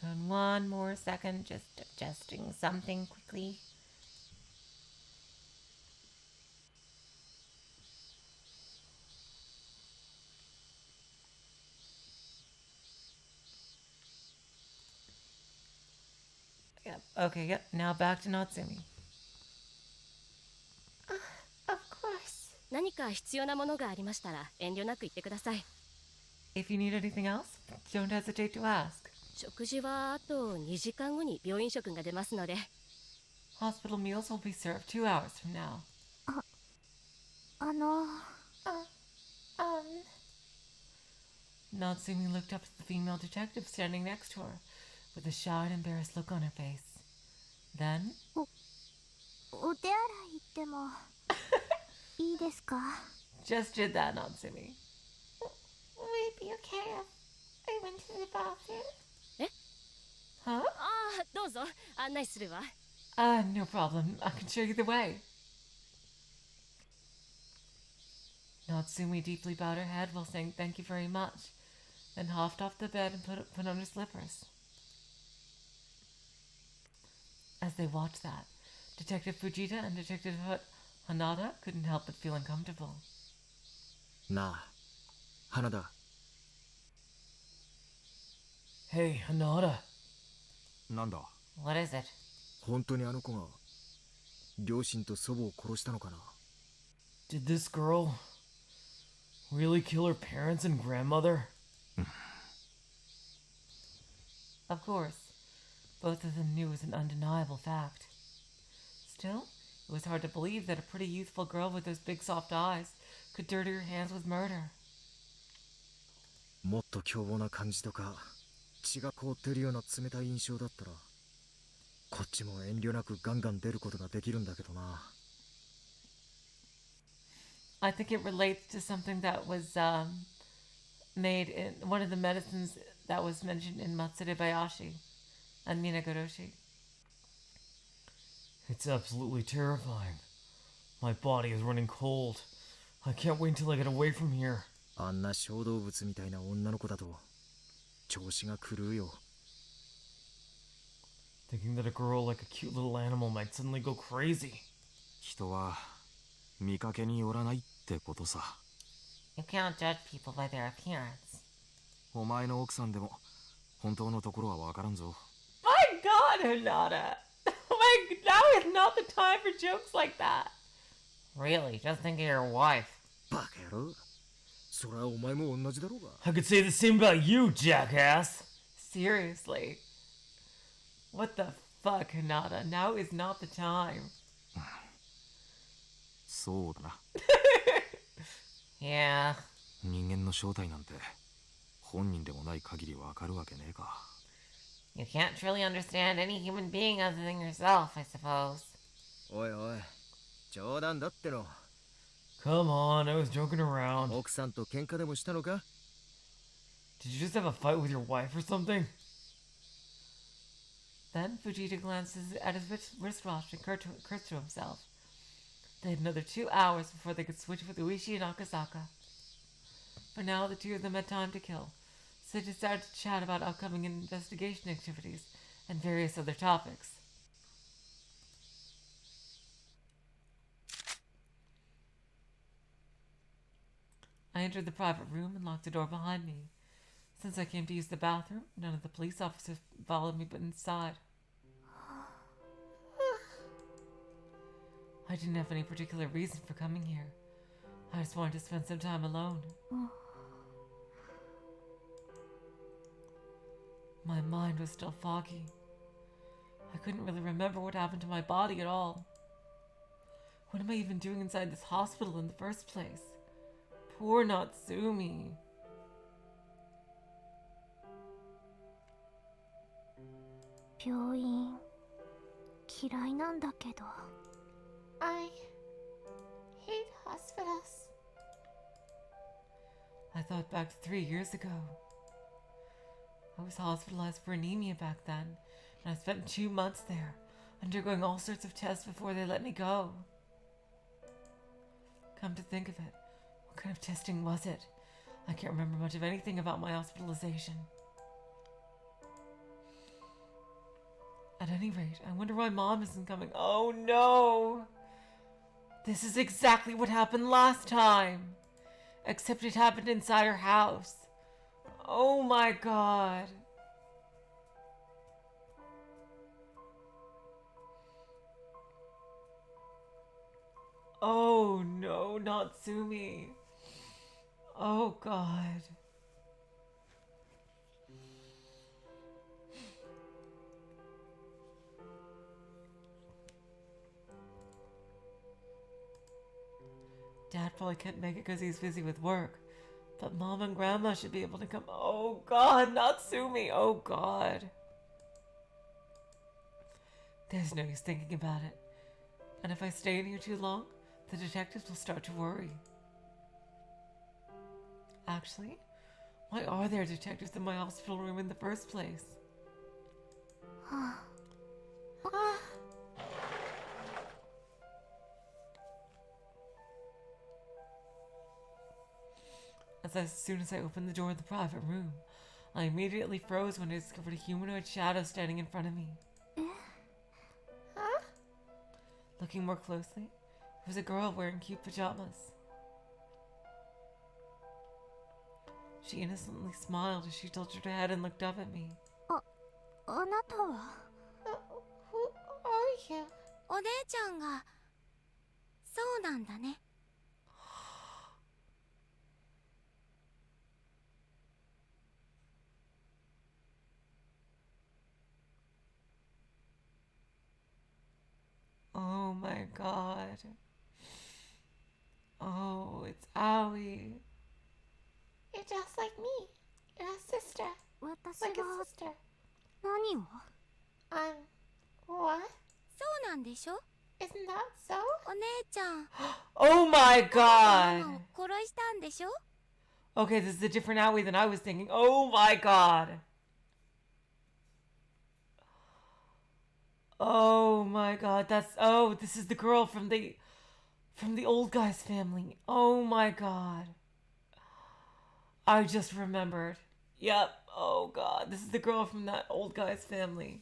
Hold on one more second, just adjusting something quickly. Yep, okay, yep, now back to Natsumi. Of course. 何か必要なものがありましたら遠慮なく言ってください。 If you need anything else, don't hesitate to ask. 食事はあと2時間後に病院食が出ますので。 Hospital meals will be served 2 hours from now. Natsumi looked up at the female detective standing next to her, with a shy and embarrassed look on her face. Then, お手洗い行ってもいいですか？ just did that, Natsumi. Would it be okay if I went to the bathroom? Huh? ああ、どうぞ案内するわ。 No problem. I can show you the way. Natsumi deeply bowed her head while saying thank you very much, then hopped off the bed and put on her slippers. As they watched that, Detective Fujita and Detective Hanada couldn't help but feel uncomfortable. なあ、花田。 Hey, Hanada. なんだ？ What is it? 本当にあの子が両親と祖母を殺したのかな？ Did this girl really kill her parents and grandmother? Of course. Both of them knew it was an undeniable fact. Still, it was hard to believe that a pretty youthful girl with those big soft eyes could dirty her hands with murder. もっと凶暴な感じとか血が凍ってるような冷たい印象だったらこっちも遠慮なくガンガン出ることができるんだけどな。 I think it relates to something that was made in one of the medicines that was mentioned in Matsurebayashi and Minagoroshi. It's absolutely terrifying. My body is running cold. I can't wait until I get away from here. あんな小動物みたいな女の子だと調子が狂うよ。 Thinking that a girl like a cute little animal might suddenly go crazy. 人は見かけによらないってことさ。 You can't judge people by their appearance. お前の奥さんでも本当のところはわからんぞ。 My God, Hinata! Now is not the time for jokes like that. Really, just think of your wife. バカ野郎。それはお前も同じだろうが。 I could say the same about you, jackass. Seriously. What the fuck, Hinata? Now is not the time. そうだな。Yeah. 人間の正体なんて本人でもない限りわかるわけねえか。 You can't truly understand any human being other than yourself, I suppose. おいおい、冗談だっての。 Come on, I was joking around. 奥さんと喧嘩でもしたのか？ Did you just have a fight with your wife or something? Then Fujita glances at his wristwatch and cursed to himself. They had another 2 hours before they could switch with Uishi and Akasaka. For now, the two of them had time to kill, so they decided to chat about upcoming investigation activities and various other topics. I entered the private room and locked the door behind me. Since I came to use the bathroom, none of the police officers followed me but inside. I didn't have any particular reason for coming here. I just wanted to spend some time alone. My mind was still foggy. I couldn't really remember what happened to my body at all. What am I even doing inside this hospital in the first place? Poor Natsumi. I hate hospitals. I thought back to 3 years ago. I was hospitalized for anemia back then, and I spent 2 months there, undergoing all sorts of tests before they let me go. Come to think of it, what kind of testing was it? I can't remember much of anything about my hospitalization. At any rate, I wonder why Mom isn't coming. Oh no! This is exactly what happened last time! Except it happened inside her house. Oh my God! Oh no, Natsumi. Oh God. Dad probably couldn't make it because he's busy with work. But Mom and Grandma should be able to come. Oh God, Natsumi. Oh God. There's no use thinking about it. And if I stay in here too long, the detectives will start to worry. Actually, why are there detectives in my hospital room in the first place? As soon as I opened the door of the private room, I immediately froze when I discovered a humanoid shadow standing in front of me. Huh? Looking more closely, it was a girl wearing cute pajamas. She innocently smiled as she tilted her head and looked up at me. あなたは you? お姉ちゃんがそうなんだね。Oh my god. Oh, it's Aoi. You're just like me. You're a sister. 私 Like a が sister. 何を？ What? そうなんでしょ？ Isn't that so? お姉ちゃん Oh my ママ god. を殺したんでしょ？ Okay, this is a different Aoi than I was thinking. Oh my god. Oh my god, this is the girl from the old guy's family. Oh my god. I just remembered. Yep. Oh god, this is the girl from that old guy's family.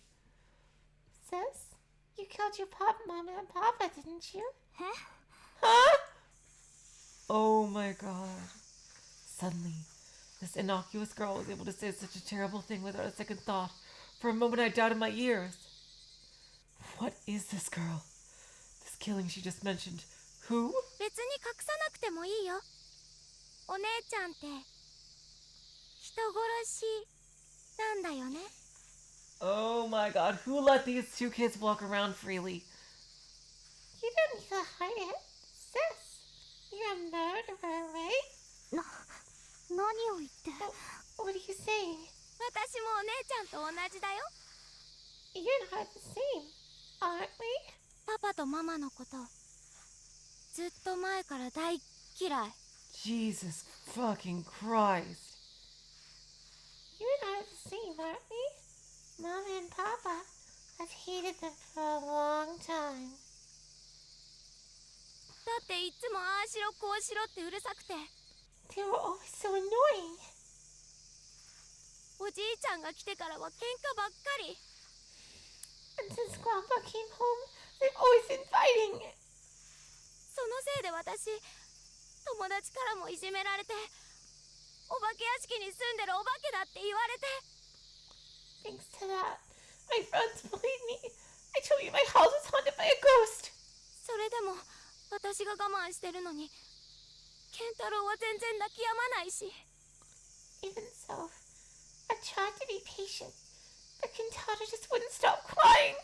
Sis, you killed your mama and papa, didn't you? え？ Huh? Oh my god. Suddenly, this innocuous girl was able to say such a terrible thing without a second thought. For a moment I doubted my ears. What is this girl? This killing she just mentioned. Who? 別に隠さなくてもいいよ。お姉ちゃんって人殺しなんだよね。 Oh my god, who let these two kids walk around freely? You don't need to hide it. Sis, you're a murderer, right? 何を言って。 What are you saying? 私もお姉ちゃんと同じだよ。 You and I are the same, aren't we? パパとママのことずっと前から大っ嫌い。 Jesus fucking Christ. You and I are the same, aren't we? Mama and Papa, I've hated them for a long time. だっていつもああしろこうしろってうるさくて、 They were always so annoying. おじいちゃんが来てからは喧嘩ばっかり。 And since Grandpa came home, they've always been fighting. そのせいで私、友達からもいじめられて、お化け屋敷に住んでるお化けだって言われて。 Thanks to that, my friends believe me. I told you my house was haunted by a ghost. それでも私が我慢してるのに、健太郎は全然泣き止まないし。 Even so, I tried to be patient, but Kentaro just wouldn't stop crying.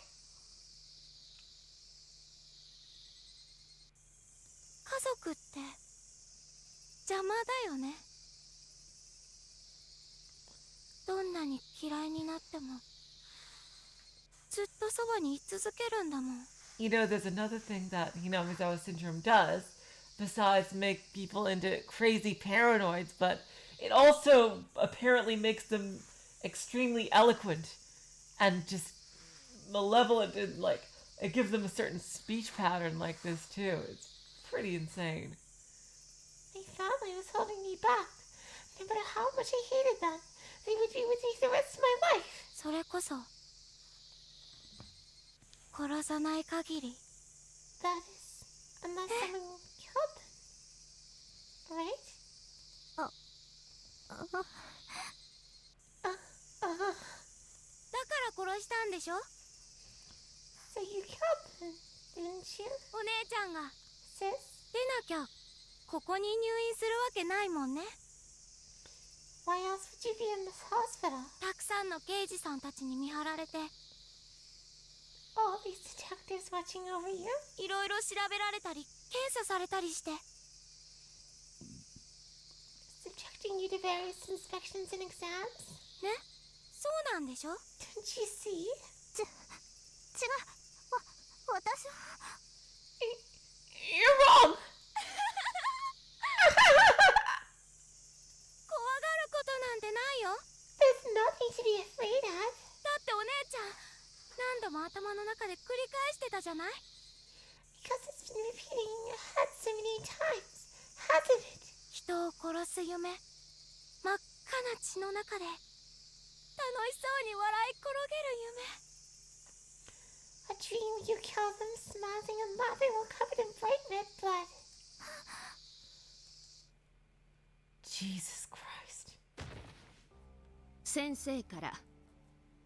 家族って邪魔だよね。どんなに嫌いになってもずっとそばに居続けるんだもん。 You know, there's another thing that Hinamizawa syndrome does, besides make people into crazy paranoids, but it also apparently makes them extremely eloquent and just malevolent, and like it gives them a certain speech pattern like this too. It's pretty insane. My family was holding me back. No matter how much I hated them, they would be with me the rest of my life. それこそ殺さない限り。 That is, unless someone killed them. Right? だから殺したんでしょ？ So you killed them, didn't you? お姉ちゃんが Sis? 出なきゃここに入院するわけないもんね。 Why else would you be in this hospital? たくさんの刑事さんたちに見張られて、 All these detectives watching over you? いろいろ調べられたり検査されたりして。 Subjecting you to various inspections and exams? ね？そうなんでしょ？ Don't you see? 違う。私は You're wrong! 怖がることなんてないよ。 There's nothing to be afraid of. だってお姉ちゃん何度も頭の中で繰り返してたじゃない？ Because it's been repeating in your head so many times, hasn't it? 人を殺す夢、真っ赤な血の中で楽しそうに笑い転げる夢。 A dream where you kill them, smiling and laughing while covered in bright red blood. Jesus Christ. 先生から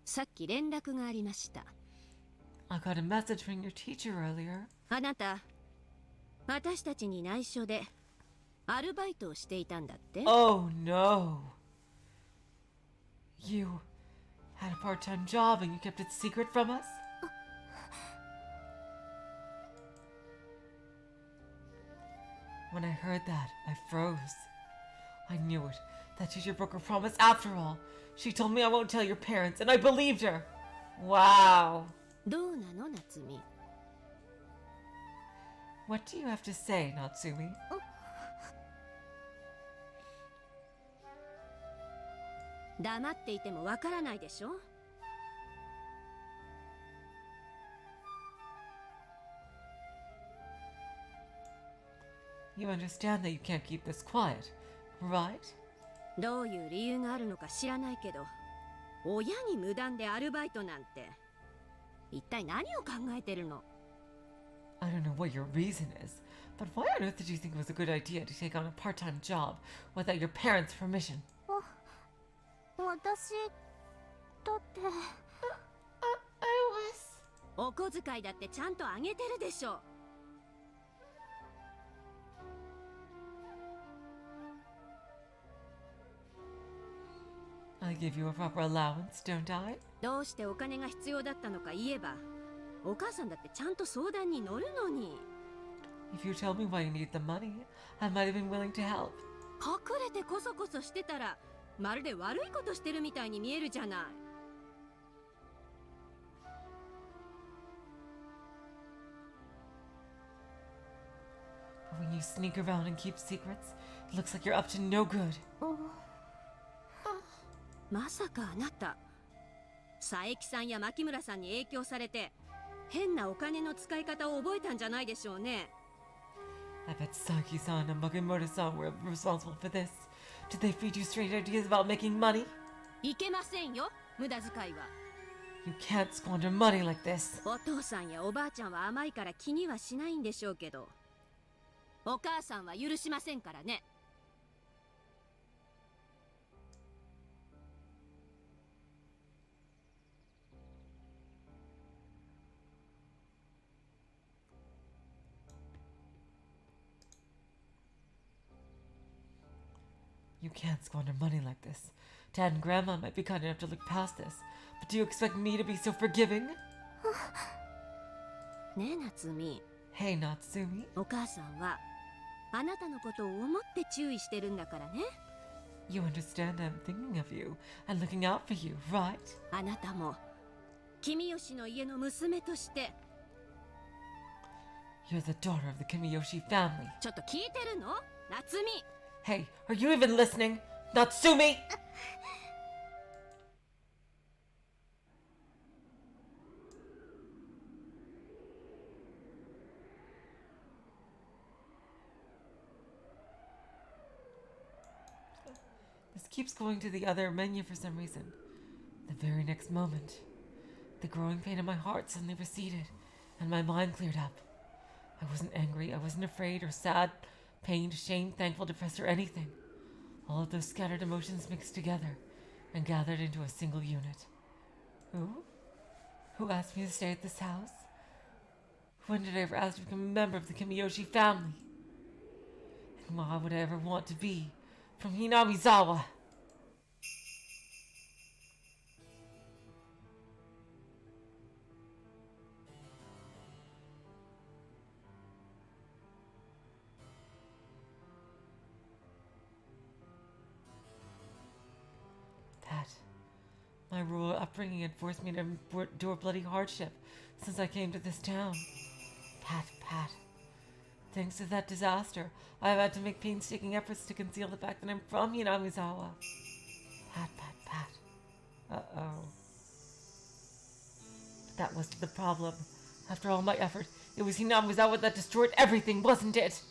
さっき連絡がありました。I got a message from your teacher earlier. あなた、私たちに内緒でアルバイトをしていたんだって？ Oh no. You had a part-time job and you kept it secret from us? When I heard that, I froze. I knew it. That teacher broke her promise after all. She told me I won't tell your parents, and I believed her. Wow. どうなの、夏美？ What do you have to say, Natsumi? 黙っていてもわからないでしょ？ You understand that you can't keep this quiet, right? どういう理由があるのか知らないけど、親に無断でアルバイトなんて一体何を考えてるの？ I don't know what your reason is, but why on earth did you think it was a good idea to take on a part-time job without your parents' permission? 私だって I was. お小遣いだってちゃんとあげてるでしょ。 I give you a proper allowance, don't I? どうしてお金が必要だったのか言えば、お母さんだってちゃんと相談に乗るのに。 If you tell me why you need the money, I might have been willing to help. 隠れてコソコソしてたら、まるで悪いことしてるみたいに見えるじゃない。 But when you sneak around and keep secrets, it looks like you're up to no good. まさかあなた、佐伯さんや牧村さんに影響されて、変なお金の使い方を覚えたんじゃないでしょうね。 I bet Saki-san and Makimura-san were responsible for this. Did they feed you strange ideas about making money? いけませんよ、無駄遣いは。 You can't squander money like this. お父さんやおばあちゃんは甘いから気にはしないんでしょうけど、お母さんは許しませんからね。 You can't squander money like this. Dad and Grandma might be kind enough to look past this, but do you expect me to be so forgiving? ねえ夏美、 Hey, Natsumi. お母さんはあなたのことを思って注意してるんだからね。 You understand I'm thinking of you and looking out for you, right? あなたも君吉の家の娘として。 You're the daughter of the Kimiyoshi family. ちょっと聞いてるの？夏美。 Hey, are you even listening? Natsumi! This keeps going to the other menu for some reason. The very next moment, the growing pain in my heart suddenly receded, and my mind cleared up. I wasn't angry, I wasn't afraid or sad, pained, shamed, thankful, depressed, or anything. All of those scattered emotions mixed together and gathered into a single unit. Who? Who asked me to stay at this house? When did I ever ask to become a member of the Kimiyoshi family? And why would I ever want to be from Hinamizawa? That. My rural upbringing had forced me to endure bloody hardship since I came to this town. Pat. Thanks to that disaster, I have had to make painstaking efforts to conceal the fact that I'm from Hinamizawa. Pat. Uh-oh. That wasn't the problem. After all my effort, it was Hinamizawa that destroyed everything, wasn't it?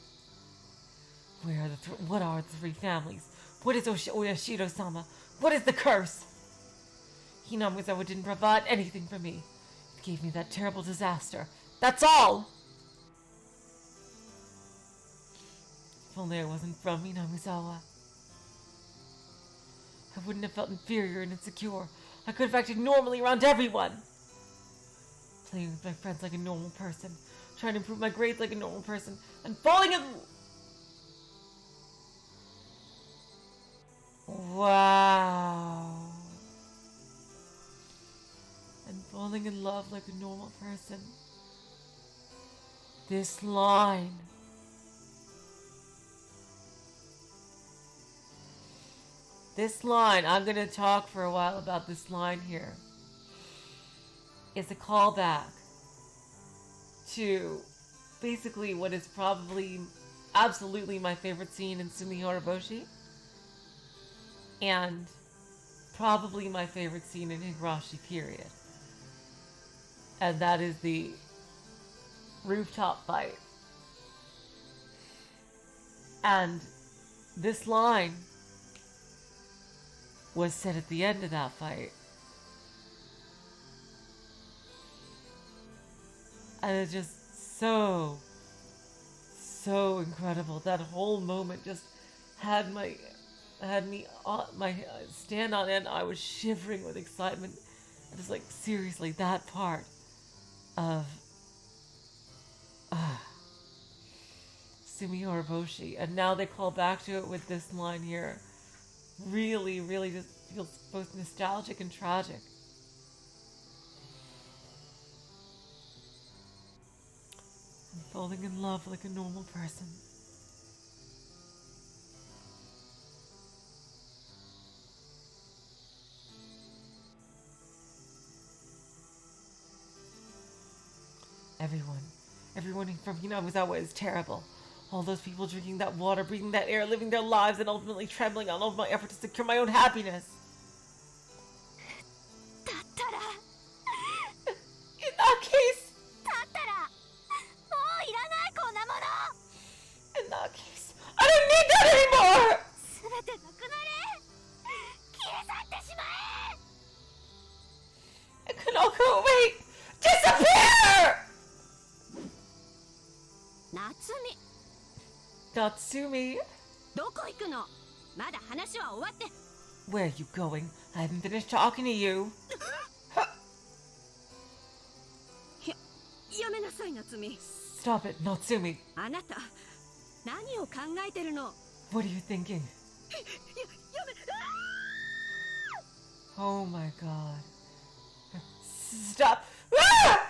What are the three families? What is Oyashiro-sama? What is the curse? Hinamizawa didn't provide anything for me. It gave me that terrible disaster. That's all! If only I wasn't from Hinamizawa. I wouldn't have felt inferior and insecure. I could have acted normally around everyone. playing with my friends like a normal person, trying to improve my grades like a normal person, and falling in... Wow. And falling in love like a normal person. This line. This line, I'm going to talk for a while about this line here. It's a callback to basically what is probably absolutely my favorite scene in Sumi Higurashi, and probably my favorite scene in Higurashi, period. And that is the rooftop fight. And this line was said at the end of that fight. And it's just so incredible. That whole moment just had me on my stand on end. I was shivering with excitement. I was like, seriously, that part of Sumi Higurashi. And now they call back to it with this line here. Really, really just feels both nostalgic and tragic. I'm falling in love like a normal person. Everyone from Hinazawa is terrible. All those people drinking that water, breathing that air, living their lives, and ultimately trembling on all of my effort to secure my own happiness. In that case, I don't need that anymore! It can all go away! Disappear! Natsumi. どこ行くの？まだ話は終わって。 Where are you going? I haven't finished talking to you. やめなさい、夏美。 Stop it, Natsumi. あなた、何を考えてるの？ What are you thinking? やめ。Oh my god. Stop. Ah!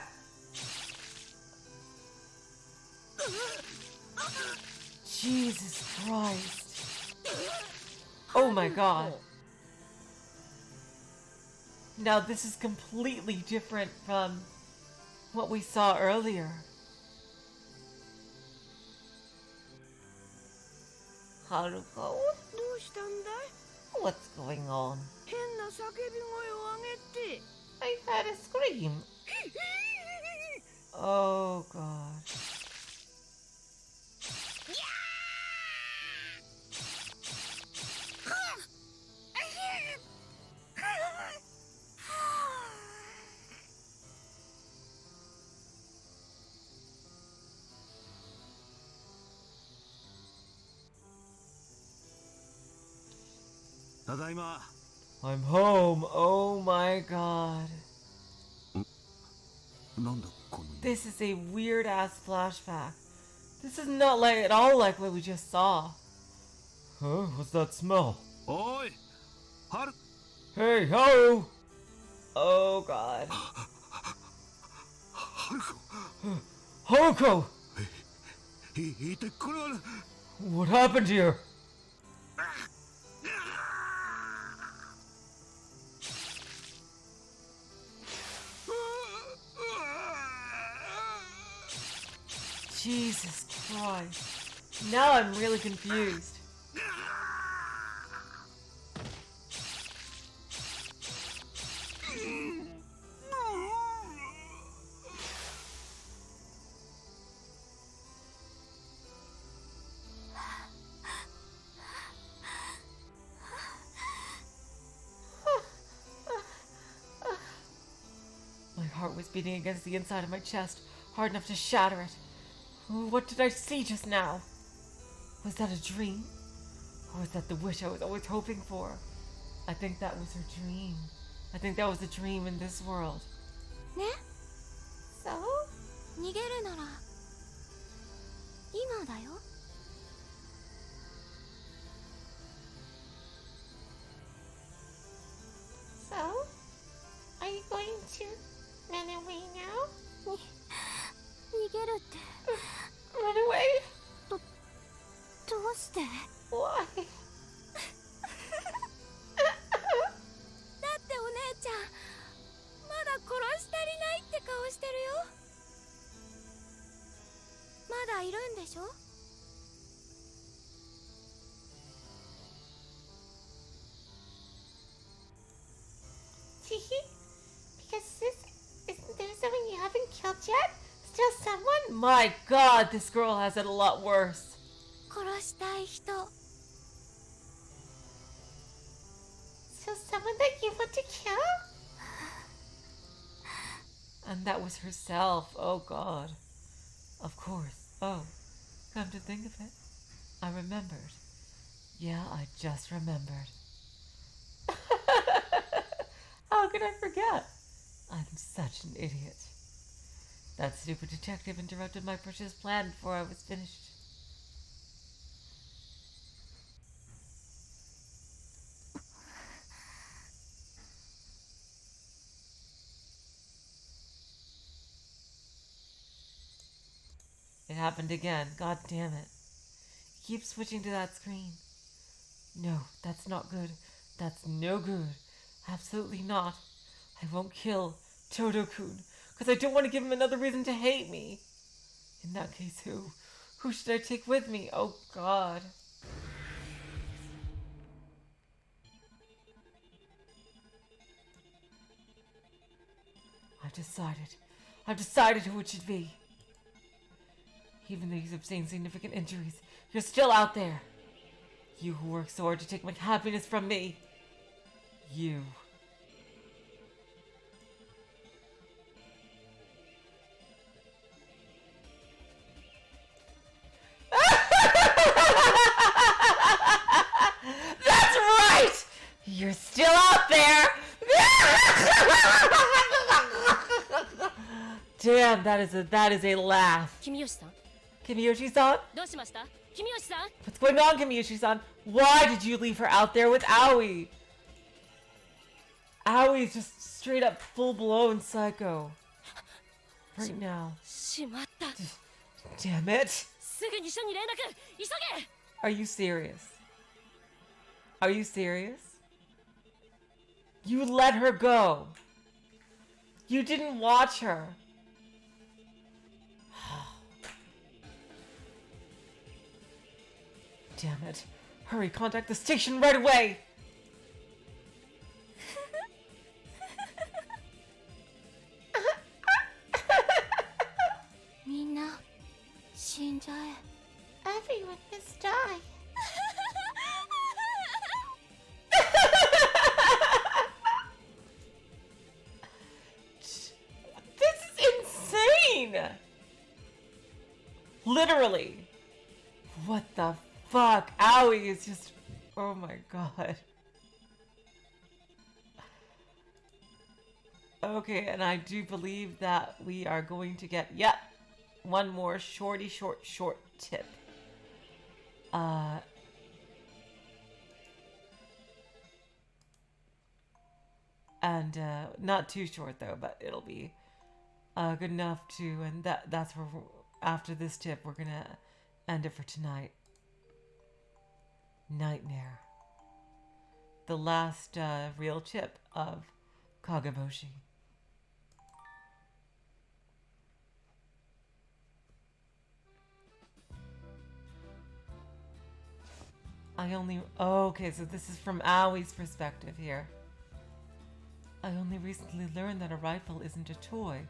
Jesus Christ. Oh my god. Now this is completely different from what we saw earlier. Haruko? どうしたんだい？ What's going on? 変な叫び声を上げて。 I had a scream. Oh god. Tadaima. I'm home. Oh my god. This is a weird ass flashback. This is not like at all like what we just saw. Huh? What's that smell? Oi! Haru! Hey, Haru! Oh god. Haruko! Haruko! What happened here? Jesus Christ. Now I'm really confused. My heart was beating against the inside of my chest, hard enough to shatter it. What did I see just now? Was that a dream? Or was that the wish I was always hoping for? I think that was her dream. I think that was a dream in this world. ね、So? 逃げるなら今だよ。So? Are you going to run away now? 逃げるって Run away? どうして？ Why? だってお姉ちゃんまだ殺し足りないって顔してるよ。まだいるんでしょ？ Teehee? Because isn't there someone you haven't killed yet? Still someone? My god, this girl has it a lot worse. 殺したい人。 Still someone that you want to kill? And that was herself. Oh god. Of course. Oh, come to think of it, I remembered. Yeah, I just remembered. How could I forget? I'm such an idiot. That stupid detective interrupted my precious plan before I was finished. It happened again. God damn it. Keep switching to that screen. No, that's not good. That's no good. Absolutely not. I won't kill Todo-kun, because I don't want to give him another reason to hate me. In that case, who? Who should I take with me? Oh, God. I've decided who it should be. Even though you sustained significant injuries, you're still out there. You who work so hard to take my happiness from me. You. That's right! You're still out there! Damn, that is a laugh. 君吉さん Kimiyoshi-san? どうしました君吉さん What's going on, Kimiyoshi-san? Why did you leave her out there with Aoi? Aoi's just straight up full-blown psycho. Right now. しまった Damn it. すぐに署に連絡急げ Are you serious? Are you serious? You let her go. You didn't watch her. Damn it. Hurry, contact the station right away. Minna, 死んじゃえ。 Everyone must die. This is insane! Literally. What the fuck? Aoi is just... Oh my god. Okay, and I do believe that we are going to get... Yep. One more short tip. And not too short though, but it'll be good enough to, and that's where after this tip we're gonna end it for tonight. Nightmare. The last real tip of Kageboushi. Okay, so this is from Aoi's perspective here. I only recently learned that a rifle isn't a toy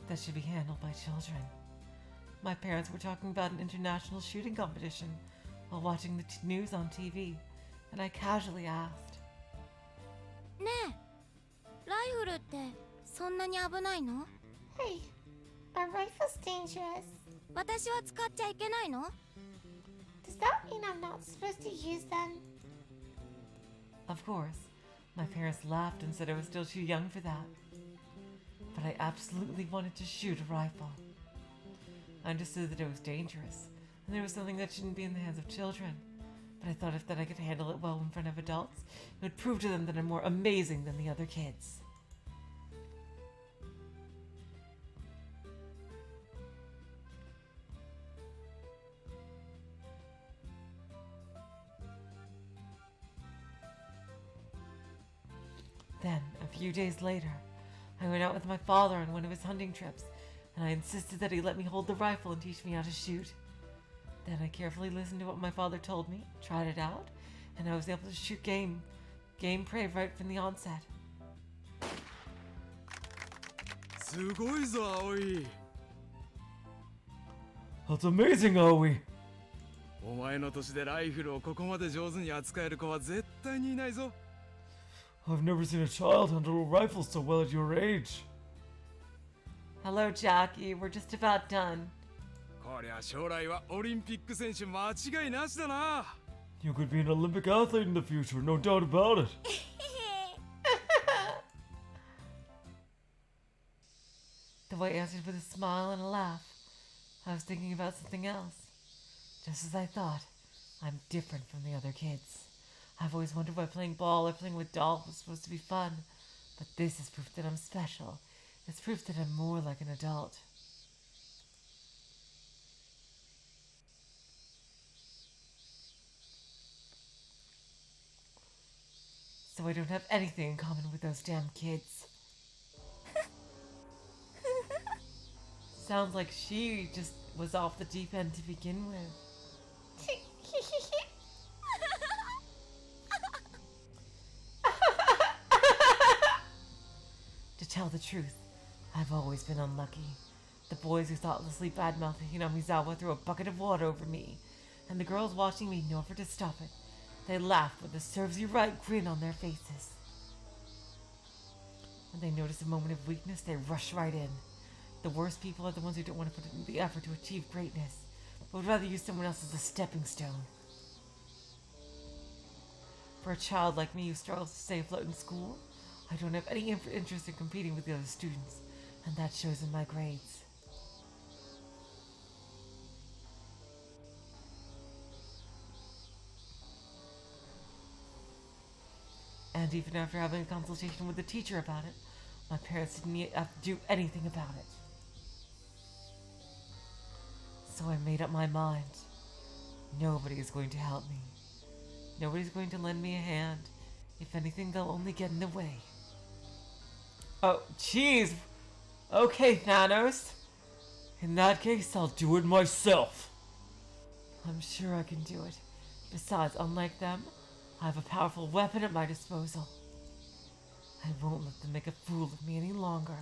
that should be handled by children. My parents were talking about an international shooting competition while watching the news on TV, and I casually asked. ねえ、ライフルってそんなに危ないの？ Hey, are rifles dangerous? 私は使っちゃいけないの？ Does that mean I'm not supposed to use them? Of course, my parents laughed and said I was still too young for that. but I absolutely wanted to shoot a rifle. I understood that it was dangerous, and there was something that shouldn't be in the hands of children. But I thought if that I could handle it well in front of adults, it would prove to them that I'm more amazing than the other kids. Then, a few days later, I went out with my father on one of his hunting trips, and I insisted that he let me hold the rifle and teach me how to shoot. Then I carefully listened to what my father told me, tried it out, and I was able to shoot game prey right from the onset. すごいぞ葵。 That's amazing, Aoi. お前の年でライフルをここまで上手に扱える子は絶対にいないぞ。 I've never seen a child handle a rifle so well at your age. Hello, Jackie. We're just about done. こりゃ将来はオリンピック選手間違いなしだな。 You could be an Olympic athlete in the future, no doubt about it. The boy answered with a smile and a laugh. I was thinking about something else. Just as I thought, I'm different from the other kids. I've always wondered why playing ball or playing with dolls was supposed to be fun, but this is proof that I'm special. It's proof that I'm more like an adult. So I don't have anything in common with those damn kids. Sounds like she just was off the deep end to begin with. To tell the truth, I've always been unlucky. The boys who thoughtlessly badmouthed Hinamizawa threw a bucket of water over me, and the girls watching me knew to stop it. They laughed with a serves-you-right grin on their faces. When they notice a moment of weakness, they rush right in. The worst people are the ones who don't want to put in the effort to achieve greatness, but would rather use someone else as a stepping stone. For a child like me who struggles to stay afloat in school, I don't have any interest in competing with the other students, and that shows in my grades. And even after having a consultation with the teacher about it, my parents didn't have to do anything about it. So I made up my mind. Nobody is going to help me. Nobody's going to lend me a hand. If anything, they'll only get in the way. Oh, jeez! Okay, Thanos. In that case, I'll do it myself. I'm sure I can do it. Besides, unlike them, I have a powerful weapon at my disposal. I won't let them make a fool of me any longer.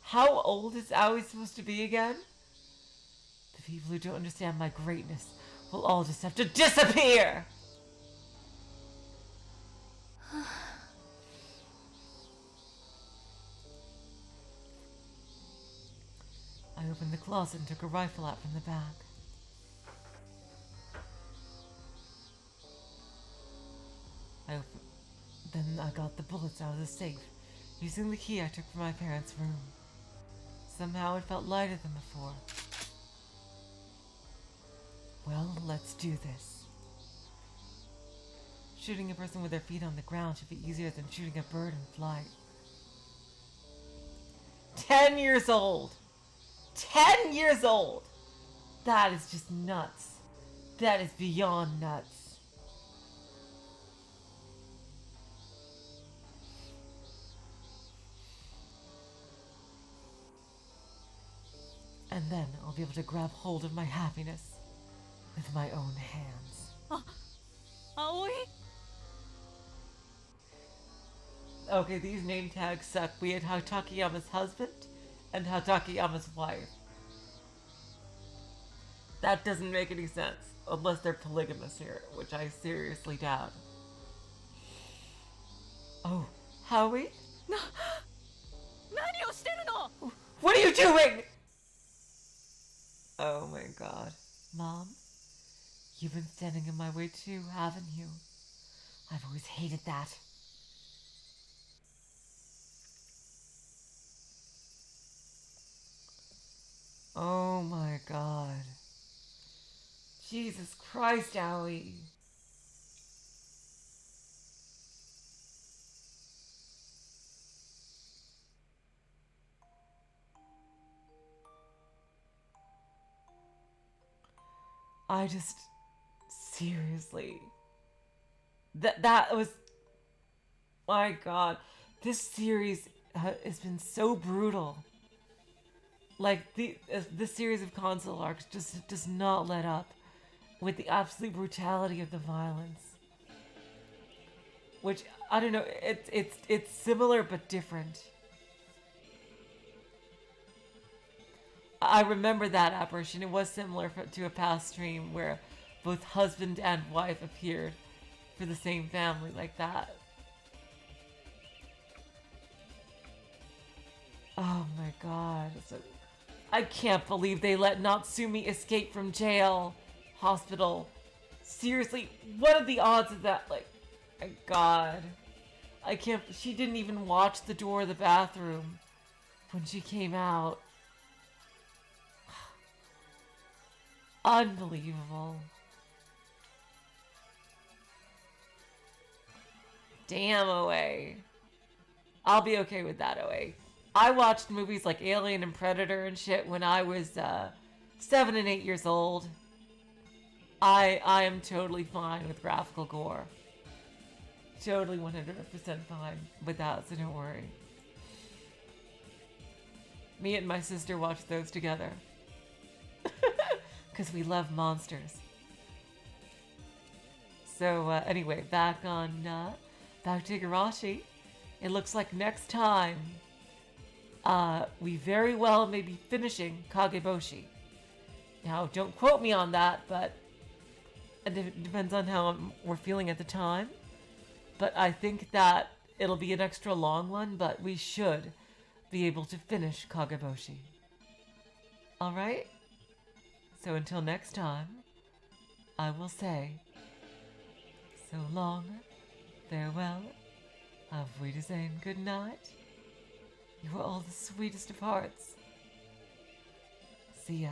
How old is Aoi supposed to be again? The people who don't understand my greatness will all just have to disappear! I opened the closet and took a rifle out from the back. Then I got the bullets out of the safe, using the key I took from my parents' room. Somehow it felt lighter than before. Well, let's do this. Shooting a person with their feet on the ground should be easier than shooting a bird in flight. 10 years old! 10 years old! That is just nuts. That is beyond nuts. And then I'll be able to grab hold of my happiness with my own hands. Aoi? Okay, these name tags suck. We had Hatakeyama's husband and Hatakeyama's wife. That doesn't make any sense, unless they're polygamous here, which I seriously doubt. Oh, Howie? What are you doing? Oh my god. Mom, you've been standing in my way too, haven't you? I've always hated that. Oh my god. Jesus Christ, Aoi. I just seriously that was my god. This series has been so brutal. Like this series of console arcs just does not let up with the absolute brutality of the violence. Which I don't know, it's similar but different. I remember that apparition. It was similar to a past stream where both husband and wife appeared for the same family like that. Oh my god. I can't believe they let Natsumi escape from jail, hospital. Seriously, what are the odds of that? Like, my god. I can't. She didn't even watch the door of the bathroom when she came out. Unbelievable. Damn, OA. I'll be okay with that, OA. I watched movies like Alien and Predator and shit when I was 7 and 8 years old. I am totally fine with graphical gore. Totally 100% fine with that, so don't worry. Me and my sister watched those together. Because we love monsters. So anyway, back to Higurashi. It looks like next time we very well may be finishing Kageboushi. Now, don't quote me on that, but it depends on how we're feeling at the time. But I think that it'll be an extra long one, but we should be able to finish Kageboushi. Alright? So until next time, I will say, so long, farewell, auf Wiedersehen, good night. You are all the sweetest of hearts. See ya.